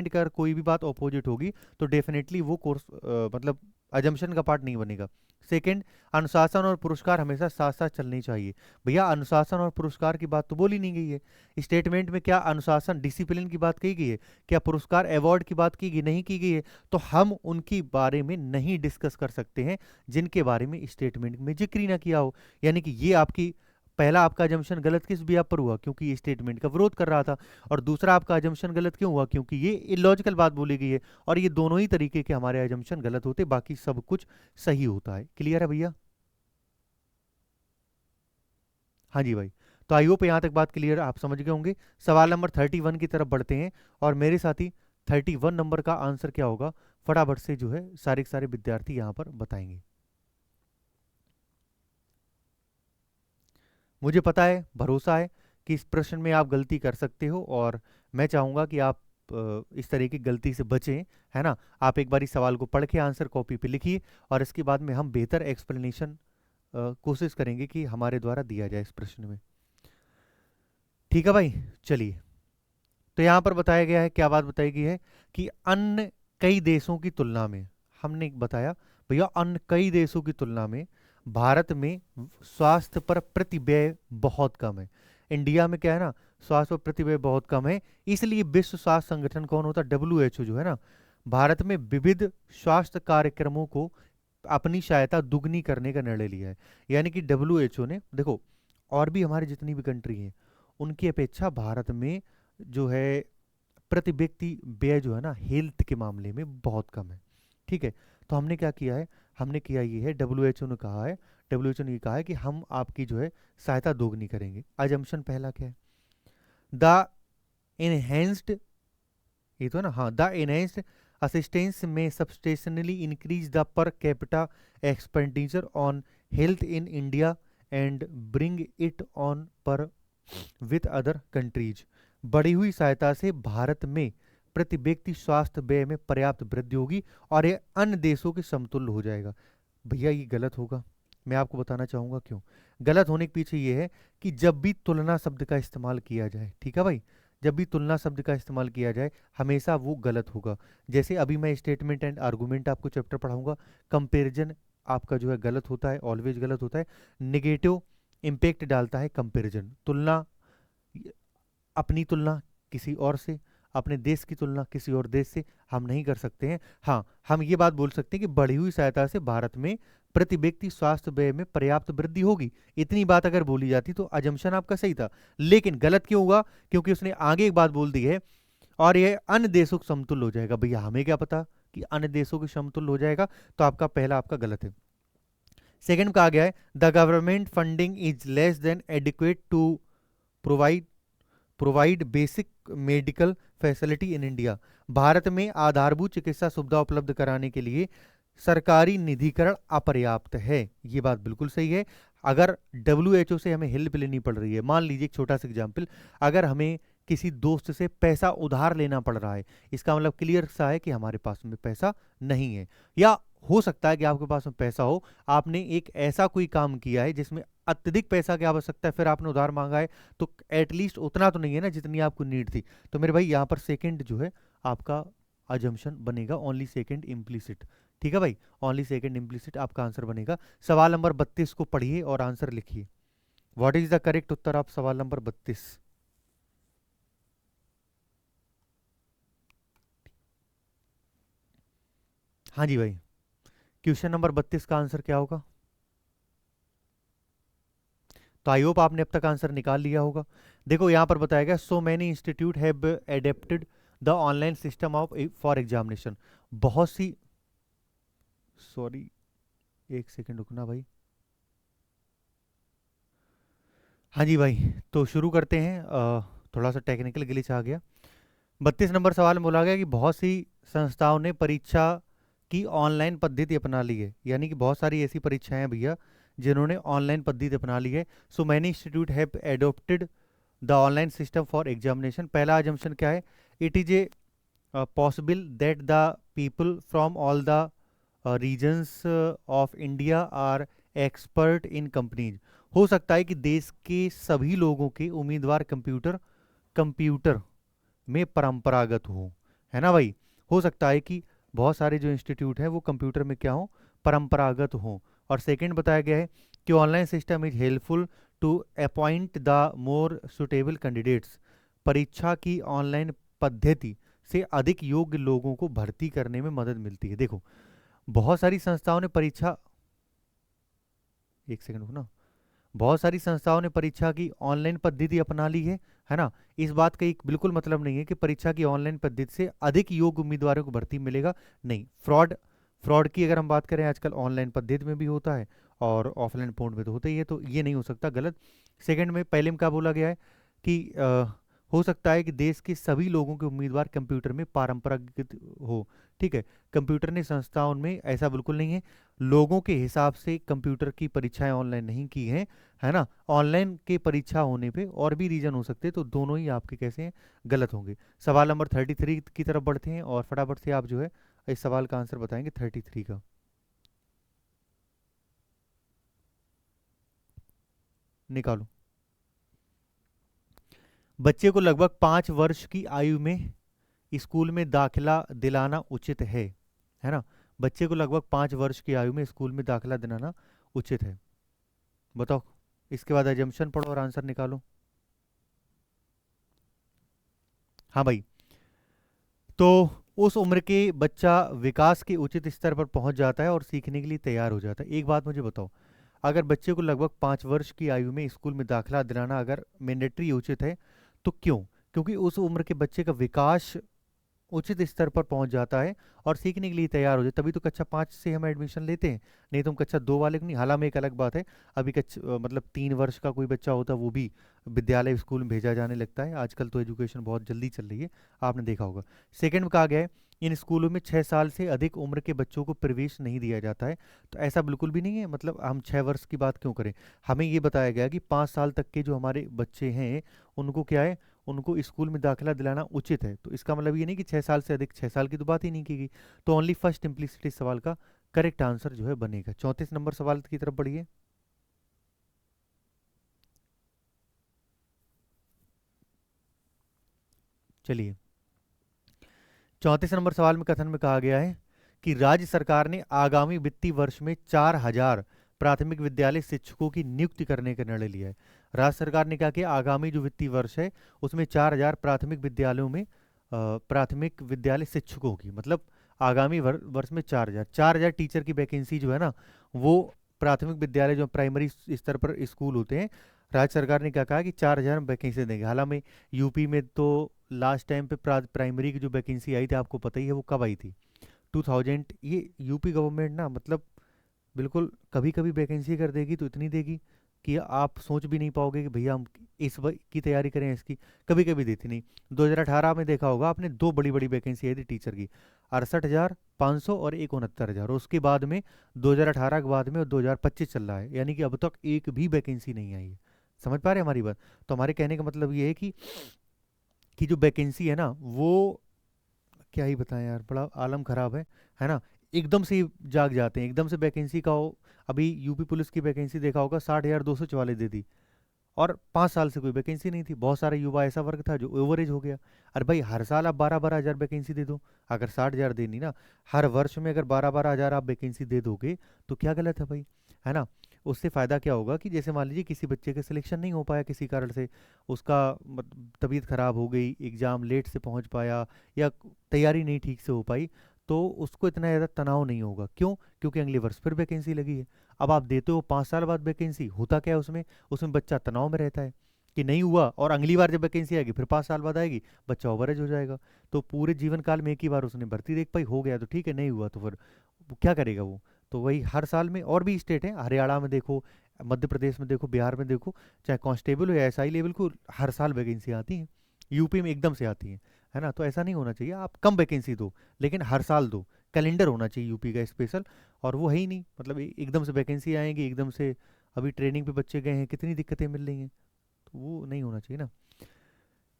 अगर कोई भी बात ऑपोजिट होगी तो डेफिनेटली वो कोर्स मतलब अजम्पशन का पार्ट नहीं बनेगा। सेकंड, अनुशासन और पुरस्कार हमेशा साथ साथ चलने चाहिए। भैया अनुशासन और पुरस्कार की बात तो बोली नहीं गई है स्टेटमेंट में, क्या अनुशासन डिसिप्लिन की बात कही गई है, क्या पुरस्कार अवार्ड की बात की गई, नहीं की गई है, तो हम उनकी बारे में नहीं डिस्कस कर सकते हैं जिनके बारे में स्टेटमेंट में जिक्र ही ना किया हो। यानी कि ये आपकी पहला आपका अजम्पशन गलत किस बिया पर हुआ, क्योंकि ये स्टेटमेंट का विरोध कर रहा था, और दूसरा आपका अजम्पशन गलत क्यों हुआ, क्योंकि ये इलॉजिकल बात बोली गई है। और ये दोनों ही तरीके के हमारे अजम्पशन गलत होते, बाकी सब कुछ सही होता है। क्लियर है भैया? हाँ जी भाई। तो आई होप यहाँ तक बात क्लियर आप समझ गए होंगे। सवाल नंबर 31 की तरफ बढ़ते हैं, और मेरे साथी 31 नंबर का आंसर क्या होगा फटाफट से जो है सारे के सारे विद्यार्थी यहाँ पर बताएंगे। मुझे पता है, भरोसा है कि इस प्रश्न में आप गलती कर सकते हो, और मैं चाहूंगा कि आप इस तरह की गलती से बचें, है ना। आप एक बार इस सवाल को पढ़ के आंसर कॉपी पे लिखिए, और इसके बाद में हम बेहतर एक्सप्लेनेशन कोशिश करेंगे कि हमारे द्वारा दिया जाए इस प्रश्न में। ठीक है भाई, चलिए। तो यहाँ पर बताया गया है, क्या बात बताई गई है कि अन्य कई देशों की तुलना में, हमने बताया भैया अन्य कई देशों की तुलना में भारत में स्वास्थ्य पर प्रति व्यय बहुत कम है। इंडिया में क्या है ना, स्वास्थ्य पर प्रति व्यय बहुत कम है, इसलिए विश्व स्वास्थ्य संगठन कौन होता है, WHO जो है ना, भारत में विविध स्वास्थ्य कार्यक्रमों को अपनी सहायता दुगनी करने का निर्णय लिया है। यानी कि WHO ने, देखो और भी हमारी जितनी भी कंट्री हैं उनकी अपेक्षा भारत में जो है प्रति व्यक्ति व्यय जो है ना हेल्थ के मामले में बहुत कम है। ठीक है, तो हमने क्या किया है, हमने किया ये है, WHO ने कहा है, WHO ने ये कहा है कि हम आपकी जो है सहायता दोगुनी करेंगे। अजम्पशन पहला क्या है, द इनहेंस्ड, ये तो है ना, हाँ, the enhanced assistance may substantially increase the per capita expenditure on health in India and bring it on par with other countries. बढ़ी हुई सहायता से भारत में प्रति व्यक्ति स्वास्थ्य व्यय में पर्याप्त वृद्धि होगी और यह अन्य देशों के समतुल्य हो जाएगा। भैया ये गलत होगा, मैं आपको बताना चाहूंगा क्यों। गलत होने के पीछे ये है कि जब भी तुलना शब्द का इस्तेमाल किया जाए, ठीक है भाई, जब भी तुलना शब्द का इस्तेमाल किया जाए हमेशा वो गलत होगा। जैसे अभी मैं स्टेटमेंट एंड आर्गुमेंट आपको चैप्टर पढ़ाऊंगा, कंपेरिजन आपका जो है गलत होता है, ऑलवेज गलत होता है। नेगेटिव इम्पैक्ट डालता है कंपेरिजन, तुलना, अपनी तुलना किसी और से, अपने देश की तुलना किसी और देश से हम नहीं कर सकते हैं। हाँ, हम ये बात बोल सकते हैं कि बढ़ी हुई सहायता से भारत में प्रति व्यक्ति स्वास्थ्य व्यय में पर्याप्त वृद्धि होगी। इतनी बात अगर बोली जाती तो अजम्पशन आपका सही था, लेकिन गलत क्यों हुआ, क्योंकि उसने आगे एक बात बोल दी है, और यह अन्य देशों के समतुल्य हो जाएगा। भैया हमें क्या पता कि अन्य देशों के समतुल्य हो जाएगा, तो आपका पहला आपका गलत है। सेकंड कहा गया है the government funding is less than adequate to provide provide basic medical facility in India. भारत में आधारभूत चिकित्सा सुविधा उपलब्ध कराने के लिए सरकारी निधिकरण अपर्याप्त है। ये बात बिल्कुल सही है। अगर WHO से हमें हेल्प लेनी पड़ रही है, मान लीजिए एक छोटा सा एग्जाम्पल, अगर हमें किसी दोस्त से पैसा उधार लेना पड़ रहा है, इसका मतलब क्लियर सा है कि हमारे पास में पैसा नहीं है। या हो सकता है कि आपके पास में पैसा हो, आपने एक ऐसा कोई काम किया है जिसमें अत्यधिक पैसा की आवश्यकता है, फिर आपने उधार मांगा है, तो एटलीस्ट उतना तो नहीं है ना जितनी आपको नीड थी। तो मेरे भाई यहाँ पर सेकंड जो है आपका अजम्पशन बनेगा, ओनली सेकंड इम्प्लीसिट। ठीक है भाई, ओनली सेकंड इम्प्लीसिट आपका आंसर बनेगा। सवाल नंबर 32 को पढ़िए और आंसर लिखिए। What is the correct Uttar of सवाल नंबर 32? हाँ जी भाई, क्वेश्चन नंबर 32 का आंसर क्या होगा? तो आई होप आपने अब तक आंसर निकाल लिया होगा। देखो यहाँ पर बताया गया सो many institute have adapted the online system of for examination. बहुत सी सॉरी, एक सेकंड रुकना भाई। हाँ जी भाई, तो शुरू करते हैं। थोड़ा सा टेक्निकल ग्लिच आ गया। 32 नंबर सवाल में बोला गया कि बहुत सी संस्थाओं ने परीक्षा की ऑनलाइन पद्धति अपना ली है, यानी कि बहुत सारी ऐसी परीक्षाएं हैं भैया जिन्होंने ऑनलाइन पद्धति अपना ली है। So many institute have adopted the online system for examination. पहला अजम्पशन क्या है? It is a possible that the people from all the regions of India are expert in companies. हो सकता है कि देश के सभी लोगों के उम्मीदवार कंप्यूटर कंप्यूटर में परंपरागत हो, है ना भाई। हो सकता है कि बहुत सारे जो इंस्टीट्यूट हैं वो कंप्यूटर में क्या हो, परंपरागत हो। और सेकंड बताया गया है कि online system is helpful to appoint the more suitable candidates. परीक्षा की ऑनलाइन पद्धति से अधिक योग्य लोगों को भर्ती करने में मदद मिलती है। देखो, बहुत सारी संस्थाओं ने परीक्षा, एक सेकंड रुकना, बहुत सारी संस्थाओं ने परीक्षा की ऑनलाइन पद्धति अपना ली है ना। इस बात का एक बिल्कुल मतलब नहीं है कि परीक्षा की ऑनलाइन पद्धति से अधिक योग्य उम्मीदवारों को भर्ती मिलेगा, नहीं। फ्रॉड फ्रॉड की अगर हम बात करें, आजकल ऑनलाइन पद्धति में भी होता है और ऑफलाइन पोर्ट में तो होता ही है, तो ये नहीं हो सकता, गलत। सेकंड में पहले में क्या बोला गया है कि हो सकता है कि देश के सभी लोगों के उम्मीदवार कंप्यूटर में पारंपरिक हो। ठीक है, कंप्यूटर ने संस्थाओं में, ऐसा बिल्कुल नहीं है। लोगों के हिसाब से कंप्यूटर की परीक्षाएं ऑनलाइन नहीं की हैं, है ना। ऑनलाइन के परीक्षा होने पे और भी रीजन हो सकते हैं, तो दोनों ही आपके कैसे हैं, गलत होंगे। सवाल नंबर 33 की तरफ बढ़ते हैं और फटाफट से आप जो है इस सवाल का आंसर बताएंगे 33 का। निकालो। बच्चे को लगभग 5 वर्ष की आयु में स्कूल में दाखिला दिलाना उचित है ना। बच्चे को लगभग 5 वर्ष की आयु में स्कूल में दाखिला दिलाना उचित है। बताओ, इसके बाद अजम्पशन पढ़ो और आंसर निकालो। हाँ भाई, तो उस उम्र के बच्चा विकास के उचित स्तर पर पहुंच जाता है और सीखने के लिए तैयार हो जाता है। एक बात मुझे बताओ, अगर बच्चे को लगभग 5 वर्ष की आयु में स्कूल में दाखिला दिलाना अगर मैंडेटरी उचित है, तो क्यों? क्योंकि उस उम्र के बच्चे का विकास उचित स्तर पर पहुंच जाता है और सीखने के लिए तैयार हो जाए, तभी तो कक्षा 5 से हम एडमिशन लेते हैं। नहीं तो हम कक्षा 2 वाले को नहीं। हालांकि एक अलग बात है, अभी मतलब 3 वर्ष का कोई बच्चा होता है वो भी विद्यालय स्कूल में भेजा जाने लगता है। आजकल तो एजुकेशन बहुत जल्दी चल रही है, आपने देखा होगा। सेकंड में कहा गया है, इन स्कूलों में 6 साल से अधिक उम्र के बच्चों को प्रवेश नहीं दिया जाता है। तो ऐसा बिल्कुल भी नहीं है, मतलब हम 6 वर्ष की बात क्यों करें। हमें ये बताया गया कि 5 साल तक के जो हमारे बच्चे हैं उनको क्या है, उनको स्कूल में दाखिला दिलाना उचित है। तो इसका मतलब ये नहीं कि 6 साल से अधिक, 6 साल की तो बात ही नहीं की गई। तो ओनली फर्स्ट इम्प्लिसिट सवाल का करेक्ट आंसर जो है बनेगा। 34 नंबर सवाल की तरफ बढ़िए। चलिए, 34 नंबर सवाल में कथन में कहा गया है कि राज्य सरकार ने आगामी वित्तीय वर्ष में 4,000 प्राथमिक विद्यालय शिक्षकों की नियुक्ति करने का निर्णय लिया है। राज्य सरकार ने क्या किया, आगामी जो वित्तीय वर्ष है उसमें 4,000 प्राथमिक विद्यालयों में प्राथमिक विद्यालय शिक्षकों की, मतलब आगामी वर्ष में 4,000 टीचर की वैकेंसी जो है ना, वो प्राथमिक विद्यालय जो प्राइमरी स्तर पर स्कूल होते हैं, राज्य सरकार ने क्या कहा कि 4,000 वैकेंसी देंगे। हालांकि यूपी में तो लास्ट टाइम पे प्राइमरी की जो वैकेंसी आई थी, आपको पता ही है वो कब आई थी, 2000। ये यूपी गवर्नमेंट ना, मतलब बिल्कुल कभी कभी वैकेंसी कर देगी तो इतनी देगी कि आप सोच भी नहीं पाओगे कि भैया हम की तैयारी करें इसकी। कभी कभी देती नहीं। 2018 में देखा होगा आपने, दो बड़ी बड़ी वैकेंसी आई थी टीचर की, 68,500 और एक 69,000। उसके बाद में 2018 के बाद में 2025 चल रहा है, यानी कि अब तक एक भी वैकेंसी नहीं आई है। समझ पा रहे हैं हमारी बात? तो हमारे कहने का मतलब ये है कि जो वैकेंसी है ना, वो क्या ही बताएं यार, बड़ा आलम खराब है ना। एकदम से ही जाग जाते हैं, एकदम से वैकेंसी का हो। अभी यूपी पुलिस की वैकेंसी देखा होगा, 60,244 दे दी, और 5 साल से कोई वैकेंसी नहीं थी। बहुत सारा युवा ऐसा वर्ग था जो ओवरेज हो गया। अरे भाई, हर साल आप 12-12 हज़ार वैकेंसी दे दो। अगर 60,000 देनी ना, हर वर्ष में अगर 12-12 हज़ार आप वैकेंसी दे दोगे तो क्या गलत है भाई, है ना। उससे फ़ायदा क्या होगा कि जैसे मान लीजिए किसी बच्चे का सिलेक्शन नहीं हो पाया किसी कारण से, उसका तबीयत खराब हो गई, एग्ज़ाम लेट से पहुंच पाया, या तैयारी नहीं ठीक से हो पाई, तो उसको इतना ज़्यादा तनाव नहीं होगा। क्यों? क्योंकि अगले वर्ष फिर वैकेंसी लगी है। अब आप देते हो 5 साल बाद वैकेंसी, होता क्या है उसमें, उसमें बच्चा तनाव में रहता है कि नहीं हुआ, और अगली बार जब वैकेंसी आएगी फिर 5 साल बाद आएगी, बच्चा ओवरेज हो जाएगा। तो पूरे जीवन काल में एक ही बार उसने भर्ती देख पाई, हो गया तो ठीक है, नहीं हुआ तो फिर वो क्या करेगा वो? तो वही हर साल में, और भी स्टेट है, हरियाणा में देखो, मध्य प्रदेश में देखो, बिहार में देखो, चाहे कांस्टेबल हो या एसआई लेवल को, हर साल वैकेंसी आती है। यूपी में एकदम से आती है ना? तो ऐसा नहीं होना चाहिए, आप कम वैकेंसी दो लेकिन हर साल दो। कैलेंडर होना चाहिए यूपी का स्पेशल, और वो है ही नहीं, मतलब एकदम से वैकेंसी आएंगी एकदम से। अभी ट्रेनिंग पे बच्चे गए हैं, कितनी दिक्कतें मिल रही हैं, तो वो नहीं होना चाहिए ना।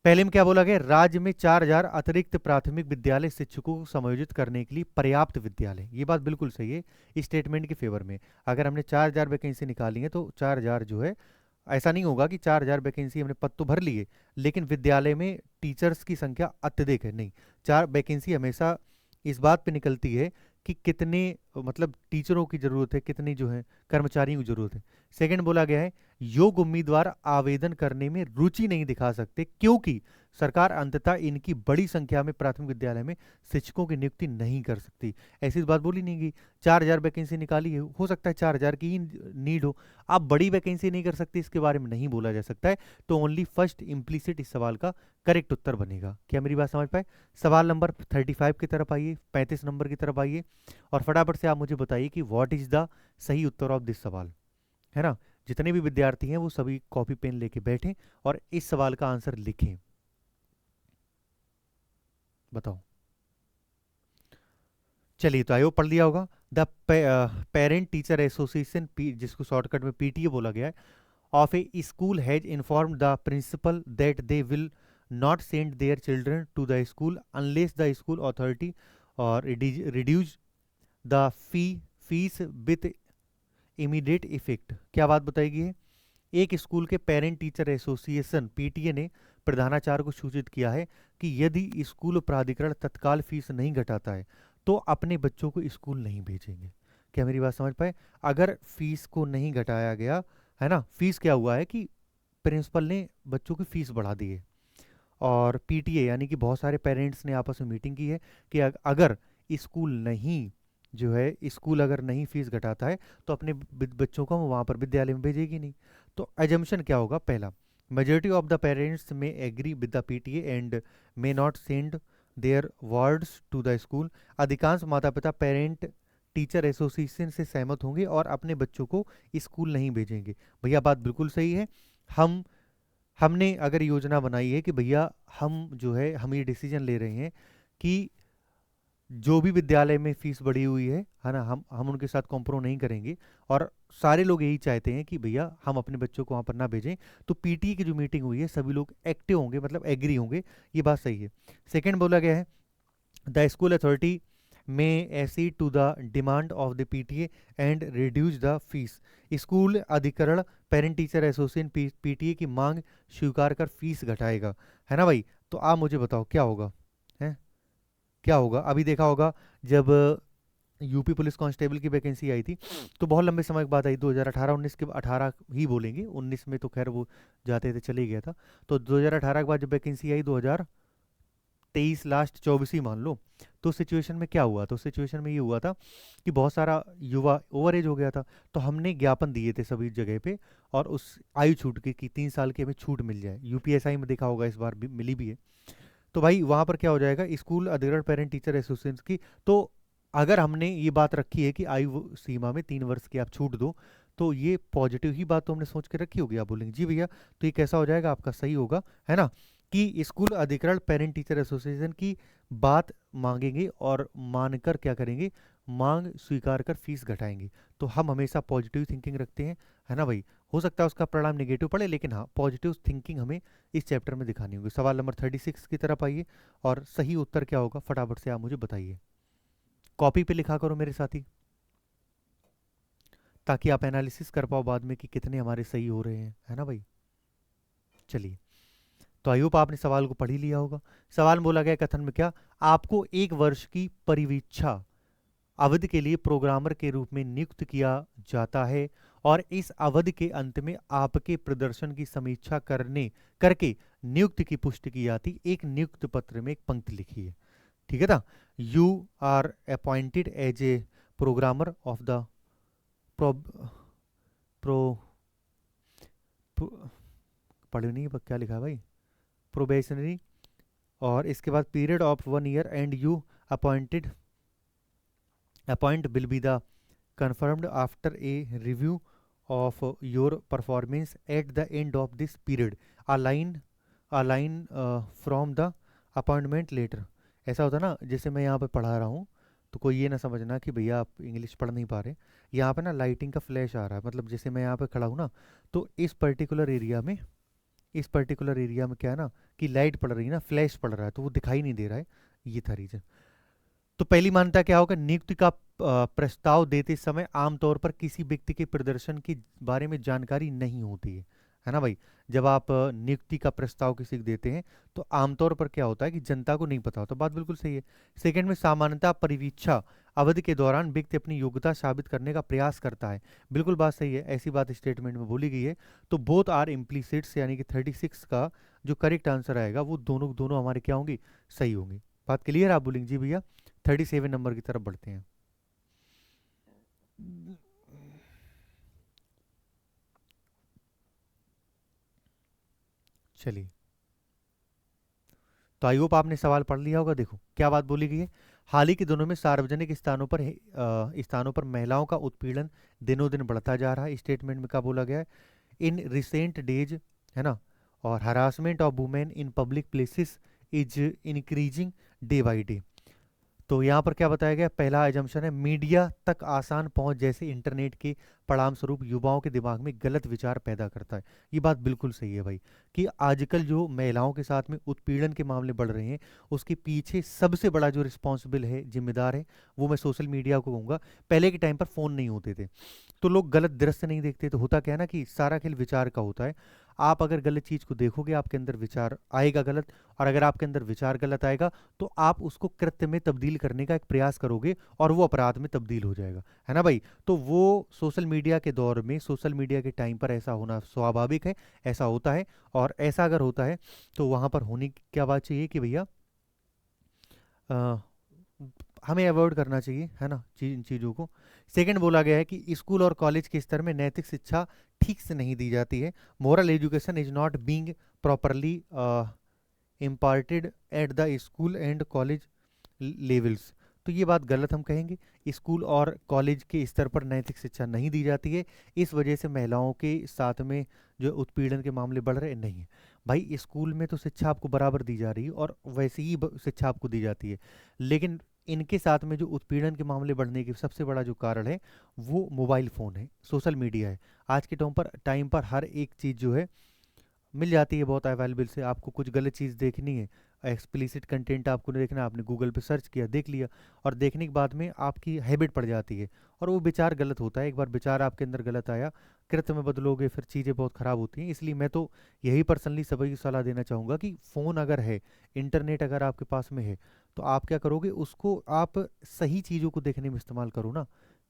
पहले में क्या बोला गया? राज्य में 4,000 अतिरिक्त प्राथमिक विद्यालय शिक्षकों को समायोजित करने के लिए पर्याप्त विद्यालय। ये बात बिल्कुल सही है, इस स्टेटमेंट के फेवर में। अगर हमने 4,000 वैकेंसी निकाली है तो 4,000 जो है, ऐसा नहीं होगा कि 4,000 वैकेंसी हमने पद तो भर लिए लेकिन विद्यालय में टीचर्स की संख्या अत्यधिक है, नहीं। चार वैकेंसी हमेशा इस बात पे निकलती है कि कितने मतलब टीचरों की जरूरत है, कितनी जो है कर्मचारियों की जरूरत है। सेकंड बोला गया है, योग्य उम्मीदवार आवेदन करने में रुचि नहीं दिखा सकते क्योंकि सरकार अंततः इनकी बड़ी संख्या में प्राथमिक विद्यालय में शिक्षकों की नियुक्ति नहीं कर सकती। ऐसी बात बोली नहीं गई। 4,000 वैकेंसी निकाली है, हो सकता है 4,000 की ही नीड हो, आप बड़ी वैकेंसी नहीं कर सकते, इसके बारे में नहीं बोला जा सकता है। तो ओनली फर्स्ट इम्प्लीसिट इस सवाल का करेक्ट उत्तर बनेगा। क्या मेरी बात समझ पाए? सवाल नंबर 35 की तरफ आइए, 35 नंबर की तरफ आइए, और फटाफट से आप मुझे बताइए कि व्हाट इज द सही उत्तर ऑफ दिस सवाल, है ना? जितने भी विद्यार्थी हैं वो सभी कॉपी पेन लेके बैठें और इस सवाल का आंसर लिखें। बताओ। चलिए, तो आयोग पढ़ लिया होगा। द पेरेंट टीचर एसोसिएशन, जिसको शॉर्टकट में पीटीए बोला गया है, of A school has informed the principal that they will not send their children to the school unless the school authority or reduce the fees with immediate effect। क्या बात बताएगी है? एक स्कूल के पेरेंट टीचर एसोसिएशन पीटीए ने प्रधानाचार्य को सूचित किया है कि यदि स्कूल प्राधिकरण तत्काल फीस नहीं घटाता है तो अपने बच्चों को स्कूल नहीं भेजेंगे। क्या मेरी बात समझ पाए? अगर फीस को नहीं घटाया गया, है ना, फीस क्या हुआ है कि प्रिंसिपल ने बच्चों की फीस बढ़ा दी है, और पीटीए यानी कि बहुत सारे पेरेंट्स ने आपस में मीटिंग की है कि अगर स्कूल नहीं जो है, स्कूल अगर नहीं फीस घटाता है तो अपने बच्चों को हम वहाँ पर विद्यालय में भेजेगी नहीं। तो एजम्पशन क्या होगा? पहला, majority of the parents may agree with the PTA and may not send their words to the school. अधिकांश माता पिता पेरेंट टीचर एसोसिएशन से सहमत होंगे और अपने बच्चों को स्कूल नहीं भेजेंगे। भैया बात बिल्कुल सही है। हमने अगर योजना बनाई है कि भैया हम जो है, हम ये डिसीजन ले रहे हैं कि जो भी विद्यालय में फीस बढ़ी हुई है ना, हम उनके साथ कॉम्प्रो नहीं करेंगे, और सारे लोग यही चाहते हैं कि भैया हम अपने बच्चों को वहाँ पर ना भेजें। तो पीटी की जो मीटिंग हुई है सभी लोग एक्टिव होंगे, मतलब एग्री होंगे, ये बात सही है। सेकंड बोला गया है, the school authority may accede to the demand of the PTA and reduce the fees. School अधिकरण पेरेंट टीचर एसोसिएशन पीटीए की मांग स्वीकार कर फीस घटाएगा, है ना भाई? तो आप मुझे बताओ क्या होगा, है क्या होगा? अभी देखा होगा जब यूपी पुलिस कांस्टेबल की वैकेंसी आई थी तो बहुत लंबे समय के बाद आई, 2018-19 के, 18 ही बोलेंगे, 19 में तो खैर वो जाते थे चले गया था। तो 2018 के बाद जब वैकेंसी आई, 2023 लास्ट 24 ही मान लो, तो सिचुएशन में क्या हुआ? तो सिचुएशन में ये हुआ था कि बहुत सारा युवा ओवर एज हो गया था, तो हमने ज्ञापन दिए थे सभी जगह पे, और उस आयु छूट की कि 3 साल की हमें छूट मिल जाए। यूपीएसआई में देखा होगा, इस बार भी मिली भी है। तो भाई वहां पर क्या हो जाएगा, स्कूल अधिग्रहण पेरेंट टीचर एसोसिएशन की, तो अगर हमने ये बात रखी है कि आयु सीमा में 3 वर्ष की आप छूट दो, तो ये पॉजिटिव ही बात तो हमने सोच के रखी होगी। आप बोलेंगे जी भैया, तो ये कैसा हो जाएगा आपका? सही होगा, है ना, कि स्कूल अधिग्रहण पेरेंट टीचर एसोसिएशन की बात मांगेंगे और मानकर क्या करेंगे, मांग स्वीकार कर फीस घटाएंगे। तो हम हमेशा पॉजिटिव थिंकिंग रखते हैं, है ना भाई? हो सकता है उसका परिणाम नेगेटिव पड़े, लेकिन हाँ, पॉजिटिव थिंकिंग हमें इस चैप्टर में दिखानी होगी। सवाल नंबर 36 की तरफ आइए, और सही उत्तर क्या होगा फटाफट से आप मुझे बताइए। कॉपी पे लिखा करो मेरे साथी, ताकि आप एनालिसिस कर पाओ बाद में कि कितने हमारे सही हो रहे हैं, है ना भाई? चलिए, तो आई होप आपने सवाल को पढ़ ही लिया होगा। सवाल में बोला गया कथन में क्या, आपको 1 वर्ष की परिवीक्षा अवधि के लिए प्रोग्रामर के रूप में नियुक्त किया जाता है और इस अवधि के अंत में आपके प्रदर्शन की समीक्षा करने करके नियुक्ति की पुष्टि की जाती। एक नियुक्त पत्र में एक पंक्ति लिखी है, ठीक है ना? You are appointed as a programmer of the pro pro पढ़ो नहीं, क्या लिखा है भाई? प्रोबेशनरी, और इसके बाद period of 1 year and you appointed appoint will be the confirmed after a review of your performance at the end of this period. A line from the appointment letter. ऐसा होता है ना, जैसे मैं यहाँ पे पढ़ा रहा हूँ तो कोई ये ना समझना कि भैया आप इंग्लिश पढ़ नहीं पा रहे। यहाँ पे ना लाइटिंग का फ्लैश आ रहा है, मतलब जैसे मैं यहाँ पे खड़ा हूँ ना, तो इस पर्टिकुलर एरिया में क्या है ना कि लाइट पड़ रही है ना, फ्लैश पड़ रहा है, तो वो दिखाई नहीं दे रहा है। ये था रीजन। तो पहली मान्यता क्या होगा, नियुक्ति का प्रस्ताव देते समय आमतौर पर किसी व्यक्ति के प्रदर्शन के बारे में जानकारी नहीं होती है ना भाई। जब आप नियुक्ति का प्रस्ताव किसी को देते हैं तो आमतौर पर क्या होता है कि जनता को नहीं पता होता। बात बिल्कुल सही है। सेकंड में सामान्यतः परीक्षा अवधि के दौरान व्यक्ति अपनी योग्यता साबित करने का प्रयास करता है। बिल्कुल बात सही है, ऐसी बात स्टेटमेंट में बोली गई है। तो बोथ आर इम्प्लीसिट्स, यानी कि 36 का जो करेक्ट आंसर आएगा वो दोनों दोनों हमारे क्या होंगी, सही होंगी। बात क्लियर, आप बोलेंगे जी भैया। 37 नंबर की तरफ बढ़ते हैं। चलिए, तो आई होप आपने सवाल पढ़ लिया होगा। देखो क्या बात बोली गई है। हाल ही के दिनों में सार्वजनिक स्थानों पर महिलाओं का उत्पीड़न दिनों दिन बढ़ता जा रहा है। स्टेटमेंट में क्या बोला गया है, इन रिसेंट डेज, है ना, और harassment of women in public places is increasing day by day. तो यहाँ पर क्या बताया गया, पहला एजम्पशन है मीडिया तक आसान पहुंच जैसे इंटरनेट के परिणाम स्वरूप युवाओं के दिमाग में गलत विचार पैदा करता है। ये बात बिल्कुल सही है भाई, कि आजकल जो महिलाओं के साथ में उत्पीड़न के मामले बढ़ रहे हैं उसके पीछे सबसे बड़ा जो रिस्पॉन्सिबल है, जिम्मेदार है, वो मैं सोशल मीडिया को कहूँगा। पहले के टाइम पर फ़ोन नहीं होते थे तो लोग गलत दृश्य नहीं देखते, तो होता क्या है ना कि सारा खेल विचार का होता है। आप अगर गलत चीज़ को देखोगे आपके अंदर विचार आएगा गलत, और अगर आपके अंदर विचार गलत आएगा तो आप उसको कृत्य में तब्दील करने का एक प्रयास करोगे और वो अपराध में तब्दील हो जाएगा, है ना भाई। तो वो सोशल मीडिया के दौर में, सोशल मीडिया के टाइम पर ऐसा होना स्वाभाविक है, ऐसा होता है। और ऐसा अगर होता है तो वहाँ पर होने की क्या बात चाहिए कि भैया अ, हमें अवॉइड करना चाहिए, है ना, इन चीज़ों को। सेकंड बोला गया है कि स्कूल और कॉलेज के स्तर में नैतिक शिक्षा ठीक से नहीं दी जाती है। Moral education is not being properly imparted at the school and college levels. तो ये बात गलत हम कहेंगे। स्कूल और कॉलेज के स्तर पर नैतिक शिक्षा नहीं दी जाती है, इस वजह से महिलाओं के साथ में जो उत्पीड़न के मामले बढ़ रहे नहीं है। भाई स्कूल में तो शिक्षा आपको बराबर दी जा रही है और वैसे ही शिक्षा आपको दी जाती है, लेकिन इनके साथ में जो उत्पीड़न के मामले बढ़ने के सबसे बड़ा जो कारण है वो मोबाइल फ़ोन है, सोशल मीडिया है। आज के टाइम पर हर एक चीज़ जो है मिल जाती है बहुत अवेलेबल से। आपको कुछ गलत चीज़ देखनी है, एक्सप्लिसिट कंटेंट आपको नहीं देखना, आपने गूगल पे सर्च किया, देख लिया, और देखने के बाद में आपकी हैबिट पड़ जाती है और वो विचार गलत होता है। एक बार विचार आपके अंदर गलत आया, कृत्य में बदलोगे फिर चीज़ें बहुत ख़राब होती हैं। इसलिए मैं तो यही पर्सनली सभी की सलाह देना चाहूँगा कि फ़ोन अगर है, इंटरनेट अगर आपके पास में है, तो आप क्या करोगे, उसको आप सही चीज़ों को देखने में इस्तेमाल करो ना।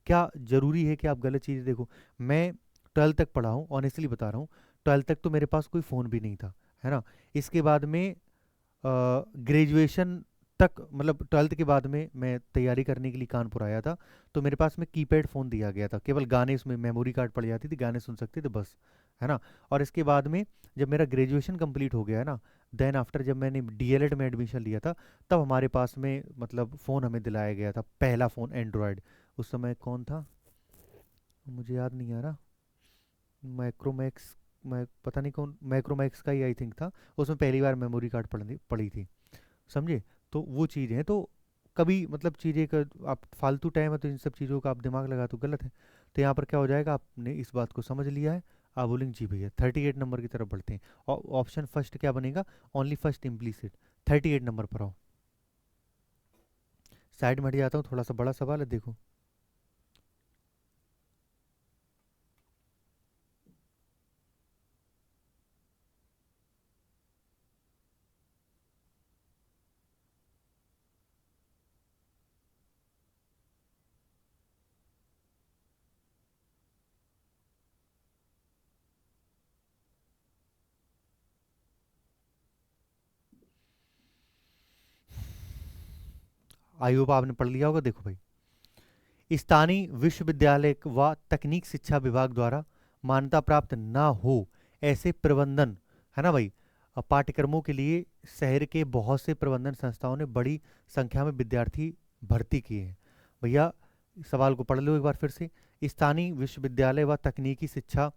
क्या ज़रूरी है कि आप गलत चीज़ें देखो। मैं 12th तक पढ़ा हूँ, ऑनेस्टली बता रहा हूँ। 12th तक तो मेरे पास कोई फ़ोन भी नहीं था, है ना। इसके बाद में ग्रेजुएशन तक, मतलब 12th के बाद में मैं तैयारी करने के लिए कानपुर आया था, तो मेरे पास में कीपैड फ़ोन दिया गया था, केवल गाने उसमें मेमोरी कार्ड पड़ जाती थी, गाने सुन सकते थे बस, है ना। और इसके बाद में जब मेरा ग्रेजुएशन कंप्लीट हो गया है ना, देन आफ्टर जब मैंने डीएलएड में एडमिशन लिया था, तब हमारे पास में मतलब फ़ोन हमें दिलाया गया था, पहला फ़ोन एंड्रॉयड। उस समय कौन था मुझे याद नहीं आ रहा, माइक्रोमैक्स, मैं पता नहीं कौन, माइक्रोमैक्स का ही आई थिंक था। उसमें पहली बार मेमोरी कार्ड पढ़नी पड़ी थी, समझे। तो वो चीज़ है, तो कभी मतलब चीज़ें का आप फालतू टाइम है तो इन सब चीज़ों का आप दिमाग लगा तो गलत है। तो यहाँ पर क्या हो जाएगा, आपने इस बात को समझ लिया है। आप बोलेंगे जी भैया। 38 नंबर की तरफ बढ़ते हैं। ऑप्शन फर्स्ट क्या बनेगा, ओनली फर्स्ट इम्प्लीसिट। 38 नंबर पर आओ। साइड में हट जाता हूँ, थोड़ा सा बड़ा सवाल है, देखो। आई होप आपने पढ़ लिया होगा। देखो भाई, स्थानीय विश्वविद्यालय व तकनीक शिक्षा विभाग द्वारा मान्यता प्राप्त ना हो ऐसे प्रबंधन, है ना भाई, पाठ्यक्रमों के लिए शहर के बहुत से प्रबंधन संस्थाओं ने बड़ी संख्या में विद्यार्थी भर्ती किए हैं। भैया सवाल को पढ़ लो एक बार फिर से। स्थानीय विश्वविद्यालय व तकनीकी शिक्षा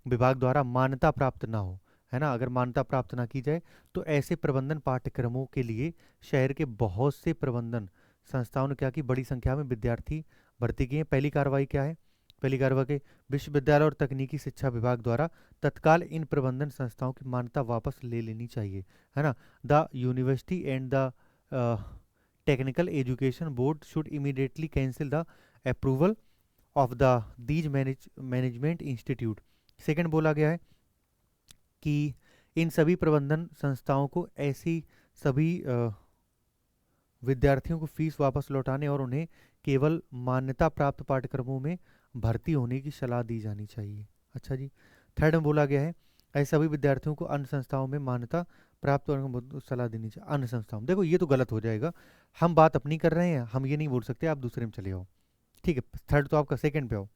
विभाग द्वारा मान्यता प्राप्त ना हो, है ना, अगर मान्यता प्राप्त ना की जाए तो ऐसे प्रबंधन पाठ्यक्रमों के लिए शहर के बहुत से प्रबंधन संस्थाओं ने क्या की, बड़ी संख्या में विद्यार्थी भर्ती किए हैं। पहली कार्रवाई क्या है? पहली कार्रवाई, विश्वविद्यालय और तकनीकी शिक्षा विभाग द्वारा तत्काल इन प्रबंधन संस्थाओं की मान्यता वापस ले लेनी चाहिए, है ना। The university and the technical education board should immediately cancel the approval of the these management institute. Second बोला गया है कि इन सभी प्रबंधन संस्थाओं को ऐसी सभी विद्यार्थियों को फीस वापस लौटाने और उन्हें केवल मान्यता प्राप्त पाठ्यक्रमों में भर्ती होने की सलाह दी जानी चाहिए। अच्छा जी। थर्ड में बोला गया है ऐसे सभी विद्यार्थियों को अन्य संस्थाओं में मान्यता प्राप्त सलाह देनी चाहिए। अन्य संस्थाओं में, देखो ये तो गलत हो जाएगा, हम बात अपनी कर रहे हैं, हम ये नहीं बोल सकते आप दूसरे में चले जाओ, ठीक है। थर्ड तो आपका, सेकंड पे आओ।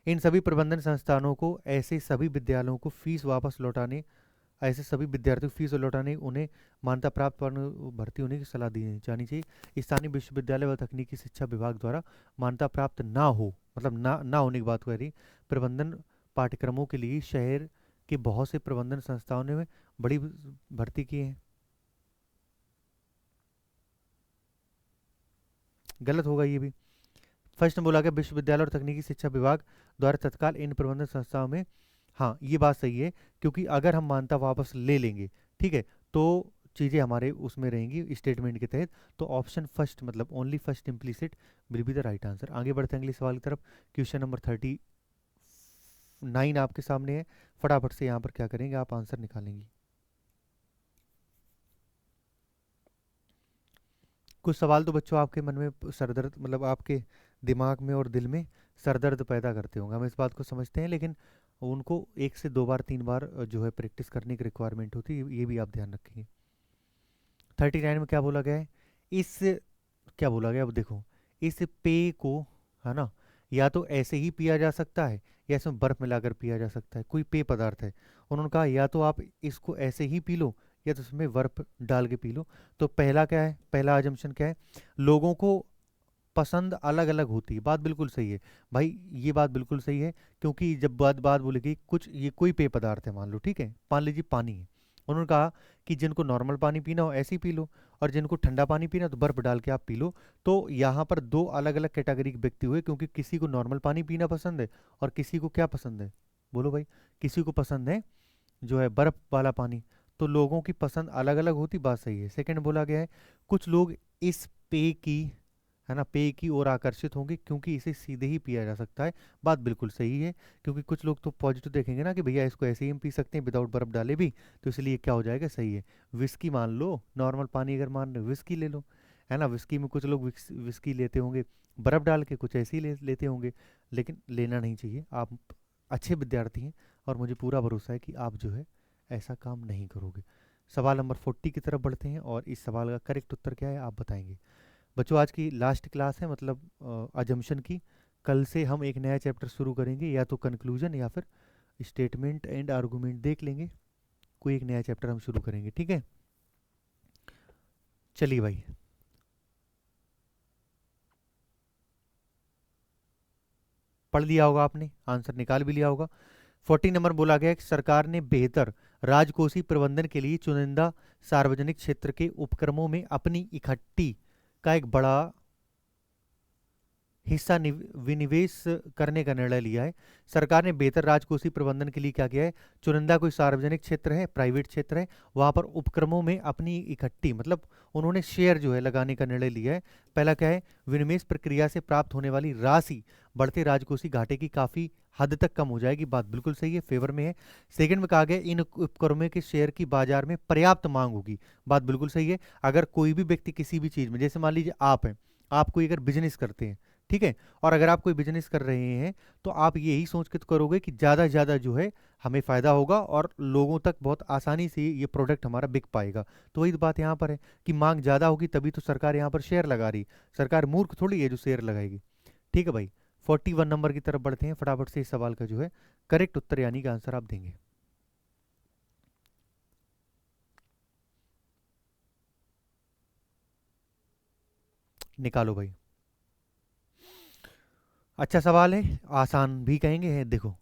इन सभी प्रबंधन संस्थानों को ऐसे सभी विद्यालयों को फीस वापस लौटाने, ऐसे सभी विद्यार्थियों को फीस लौटाने उन्हें मान्यता प्राप्त भर्ती होने की सलाह दी जानी चाहिए। स्थानीय विश्वविद्यालय व तकनीकी शिक्षा विभाग द्वारा मान्यता प्राप्त ना हो, मतलब ना होने की बात कर रही, प्रबंधन पाठ्यक्रमों के लिए शहर के बहुत से प्रबंधन संस्थाओं ने बड़ी भर्ती की है। गलत होगा ये भी। फर्स्ट में बोला गया विश्वविद्यालय और तकनीकी शिक्षा विभाग द्वारा तत्काल इन प्रबंधन संस्थाओं में, हाँ ये बात सही है, क्योंकि अगर हम मान्यता वापस ले लेंगे, ठीक है, तो चीज़ें हमारे उसमें रहेंगी स्टेटमेंट के तहत। तो ऑप्शन फर्स्ट, मतलब only first implicit will be the right answer. आगे बढ़ते हैं अगले सवाल की तरफ। क्वेश्चन नंबर 39 आपके सामने है। फटाफट से यहाँ पर क्या करेंगे, आप आंसर निकालेंगे। कुछ सवाल तो बच्चों आपके मन में सरदर्द, मतलब आपके दिमाग में और दिल में सरदर्द पैदा करते होंगे, हम इस बात को समझते हैं, लेकिन उनको एक से दो बार तीन बार जो है प्रैक्टिस करने की रिक्वायरमेंट होती है, ये भी आप ध्यान रखेंगे। 39 में क्या बोला गया है? इस, क्या बोला गया, अब देखो, इस पेय को, है ना, या तो ऐसे ही पिया जा सकता है या इसमें बर्फ मिलाकर पिया जा सकता है, कोई पेय पदार्थ है। उन्होंने कहा या तो आप इसको ऐसे ही पी लो या तो उसमें बर्फ डाल के पी लो। तो पहला क्या है, पहला अजम्पशन क्या है? लोगों को पसंद अलग अलग होती है, बात बिल्कुल सही है भाई, ये बात बिल्कुल सही है। क्योंकि जब बात बात बोलेगी कुछ, ये कोई पेय पदार्थ है मान लो, ठीक है, मान लीजिए पानी है, उन्होंने कहा कि जिनको नॉर्मल पानी पीना हो ऐसे ही पी लो, और जिनको ठंडा पानी पीना हो तो बर्फ डाल के आप पी लो। तो यहाँ पर दो अलग अलग कैटेगरी के व्यक्ति हुए, क्योंकि किसी को नॉर्मल पानी पीना पसंद है और किसी को क्या पसंद है, बोलो भाई, किसी को पसंद है जो है बर्फ वाला पानी। तो लोगों की पसंद अलग अलग होती, बात सही है। सेकंड बोला गया है कुछ लोग इस पेय की, है ना, पेय की ओर आकर्षित होंगे क्योंकि इसे सीधे ही पिया जा सकता है, बात बिल्कुल सही है। क्योंकि कुछ लोग तो पॉजिटिव देखेंगे ना कि भैया इसको ऐसे ही हम पी सकते हैं विदाउट बर्फ डाले भी, तो इसलिए क्या हो जाएगा, सही है। विस्की मान लो, नॉर्मल पानी अगर मान रहे हो, विस्की ले लो, है ना। विस्की में कुछ लोग विस्की लेते होंगे बर्फ डाल के, कुछ ऐसे ही लेते होंगे, लेकिन लेना नहीं चाहिए। आप अच्छे विद्यार्थी हैं और मुझे पूरा भरोसा है कि आप जो है ऐसा काम नहीं करोगे। सवाल नंबर 40 की तरफ बढ़ते हैं और इस सवाल का करेक्ट उत्तर क्या है आप बताएंगे। बच्चों आज की लास्ट क्लास है, मतलब अजम्पशन की। कल से हम एक नया चैप्टर शुरू करेंगे, या तो कंक्लूजन या फिर स्टेटमेंट एंड आर्गुमेंट देख लेंगे, कोई एक नया चैप्टर हम शुरू करेंगे, ठीक है। चलिए भाई, पढ़ लिया होगा आपने, आंसर निकाल भी लिया होगा। 40 नंबर बोला गया कि सरकार ने बेहतर राजकोषीय प्रबंधन के लिए चुनिंदा सार्वजनिक क्षेत्र के उपक्रमों में अपनी इकट्ठी का एक बड़ा हिस्सा विनिवेश करने का निर्णय लिया है। सरकार ने बेहतर राजकोषीय प्रबंधन के लिए क्या किया है, चुनिंदा कोई सार्वजनिक क्षेत्र है, प्राइवेट क्षेत्र है, वहां पर उपक्रमों में अपनी इकट्ठी, मतलब उन्होंने शेयर जो है लगाने का निर्णय लिया है। पहला क्या है, विनिवेश प्रक्रिया से प्राप्त होने वाली राशि बढ़ते राजकोषीय घाटे की काफी हद तक कम हो जाएगी, बात बिल्कुल सही है, फेवर में है। सेकंड में कहा गया इन उपक्रमों के शेयर की बाजार में पर्याप्त मांग होगी, बात बिल्कुल सही है। अगर कोई भी व्यक्ति किसी भी चीज में, जैसे मान लीजिए आप हैं, आप कोई अगर बिजनेस करते हैं, ठीक है, और अगर आप कोई बिजनेस कर रहे हैं तो आप यही सोच के तो करोगे कि ज़्यादा से ज़्यादा जो है हमें फ़ायदा होगा और लोगों तक बहुत आसानी से ये प्रोडक्ट हमारा बिक पाएगा। तो वही तो बात यहाँ पर है कि मांग ज़्यादा होगी तभी तो सरकार यहाँ पर शेयर लगा रही। सरकार मूर्ख थोड़ी है जो शेयर लगाएगी, ठीक है भाई। 41 नंबर की तरफ बढ़ते हैं, फटाफट से इस सवाल का जो है करेक्ट उत्तर यानी कि आंसर आप देंगे। निकालो भाई। अच्छा सवाल है, आसान भी कहेंगे, है देखो।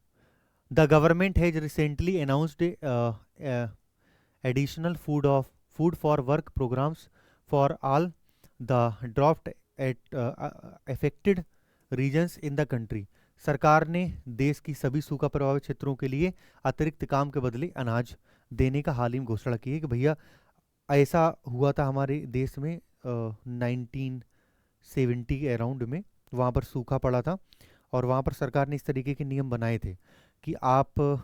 The government has recently announced additional food for work programs for all the dropped at affected regions in the country। सरकार ने देश की सभी सूखा प्रभावित क्षेत्रों के लिए अतिरिक्त काम के बदले अनाज देने का हाल ही में घोषणा की है कि भैया ऐसा हुआ था हमारे देश में 1970 के अराउंड में, वहाँ पर सूखा पड़ा था और वहाँ पर सरकार ने इस तरीके के नियम बनाए थे कि आप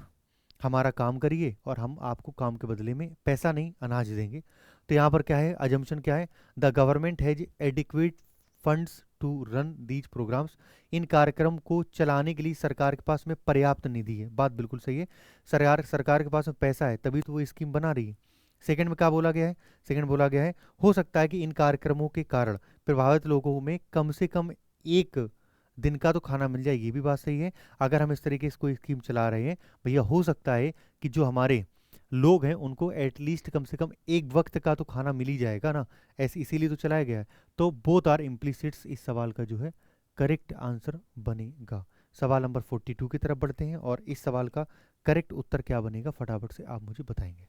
हमारा काम करिए और हम आपको काम के बदले में पैसा नहीं अनाज देंगे। तो यहाँ पर क्या है, अजम्पशन क्या है, the government has adequate funds to run these programs. इन कार्यक्रम को चलाने के लिए सरकार के पास में पर्याप्त निधि है, बात बिल्कुल सही है। सरकार सरकार के पास में पैसा है तभी तो वो स्कीम बना रही है। सेकंड में क्या बोला गया है, सेकंड बोला गया है हो सकता है कि इन कार्यक्रमों के कारण प्रभावित लोगों में कम से कम एक दिन का तो खाना मिल जाए, ये भी बात सही है। अगर हम इस तरीके से कोई स्कीम चला रहे हैं भैया, हो सकता है कि जो हमारे लोग हैं उनको एटलीस्ट कम से कम एक वक्त का तो खाना मिल ही जाएगा ना, ऐसे इसीलिए तो चलाया गया है। तो बोथ आर इम्प्लिसिट्स इस सवाल का जो है करेक्ट आंसर बनेगा। सवाल नंबर 42 की तरफ बढ़ते हैं और इस सवाल का करेक्ट उत्तर क्या बनेगा फटाफट से आप मुझे बताएंगे,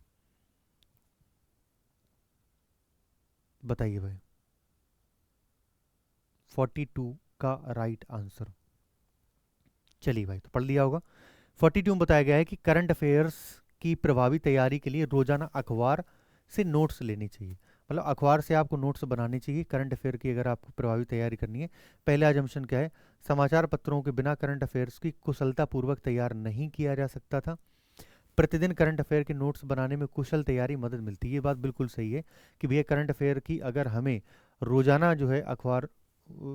बताइए भाई। 42 का राइट आंसर, चलिए भाई तो पढ़ लिया होगा। 42 में बताया गया है कि करंट अफेयर्स की प्रभावी तैयारी के लिए रोजाना अखबार से नोट्स लेने चाहिए। मतलब अखबार से आपको नोट्स बनाने चाहिए करंट अफेयर की अगर आपको प्रभावी तैयारी करनी है। पहला अजम्पशन क्या है, समाचार पत्रों के बिना करंट अफेयर्स की कुशलतापूर्वक तैयार नहीं किया जा सकता था। प्रतिदिन करंट अफेयर के नोट्स बनाने में कुशल तैयारी मदद मिलती है, ये बात बिल्कुल सही है कि भैया करंट अफेयर की अगर हमें रोजाना जो है अखबार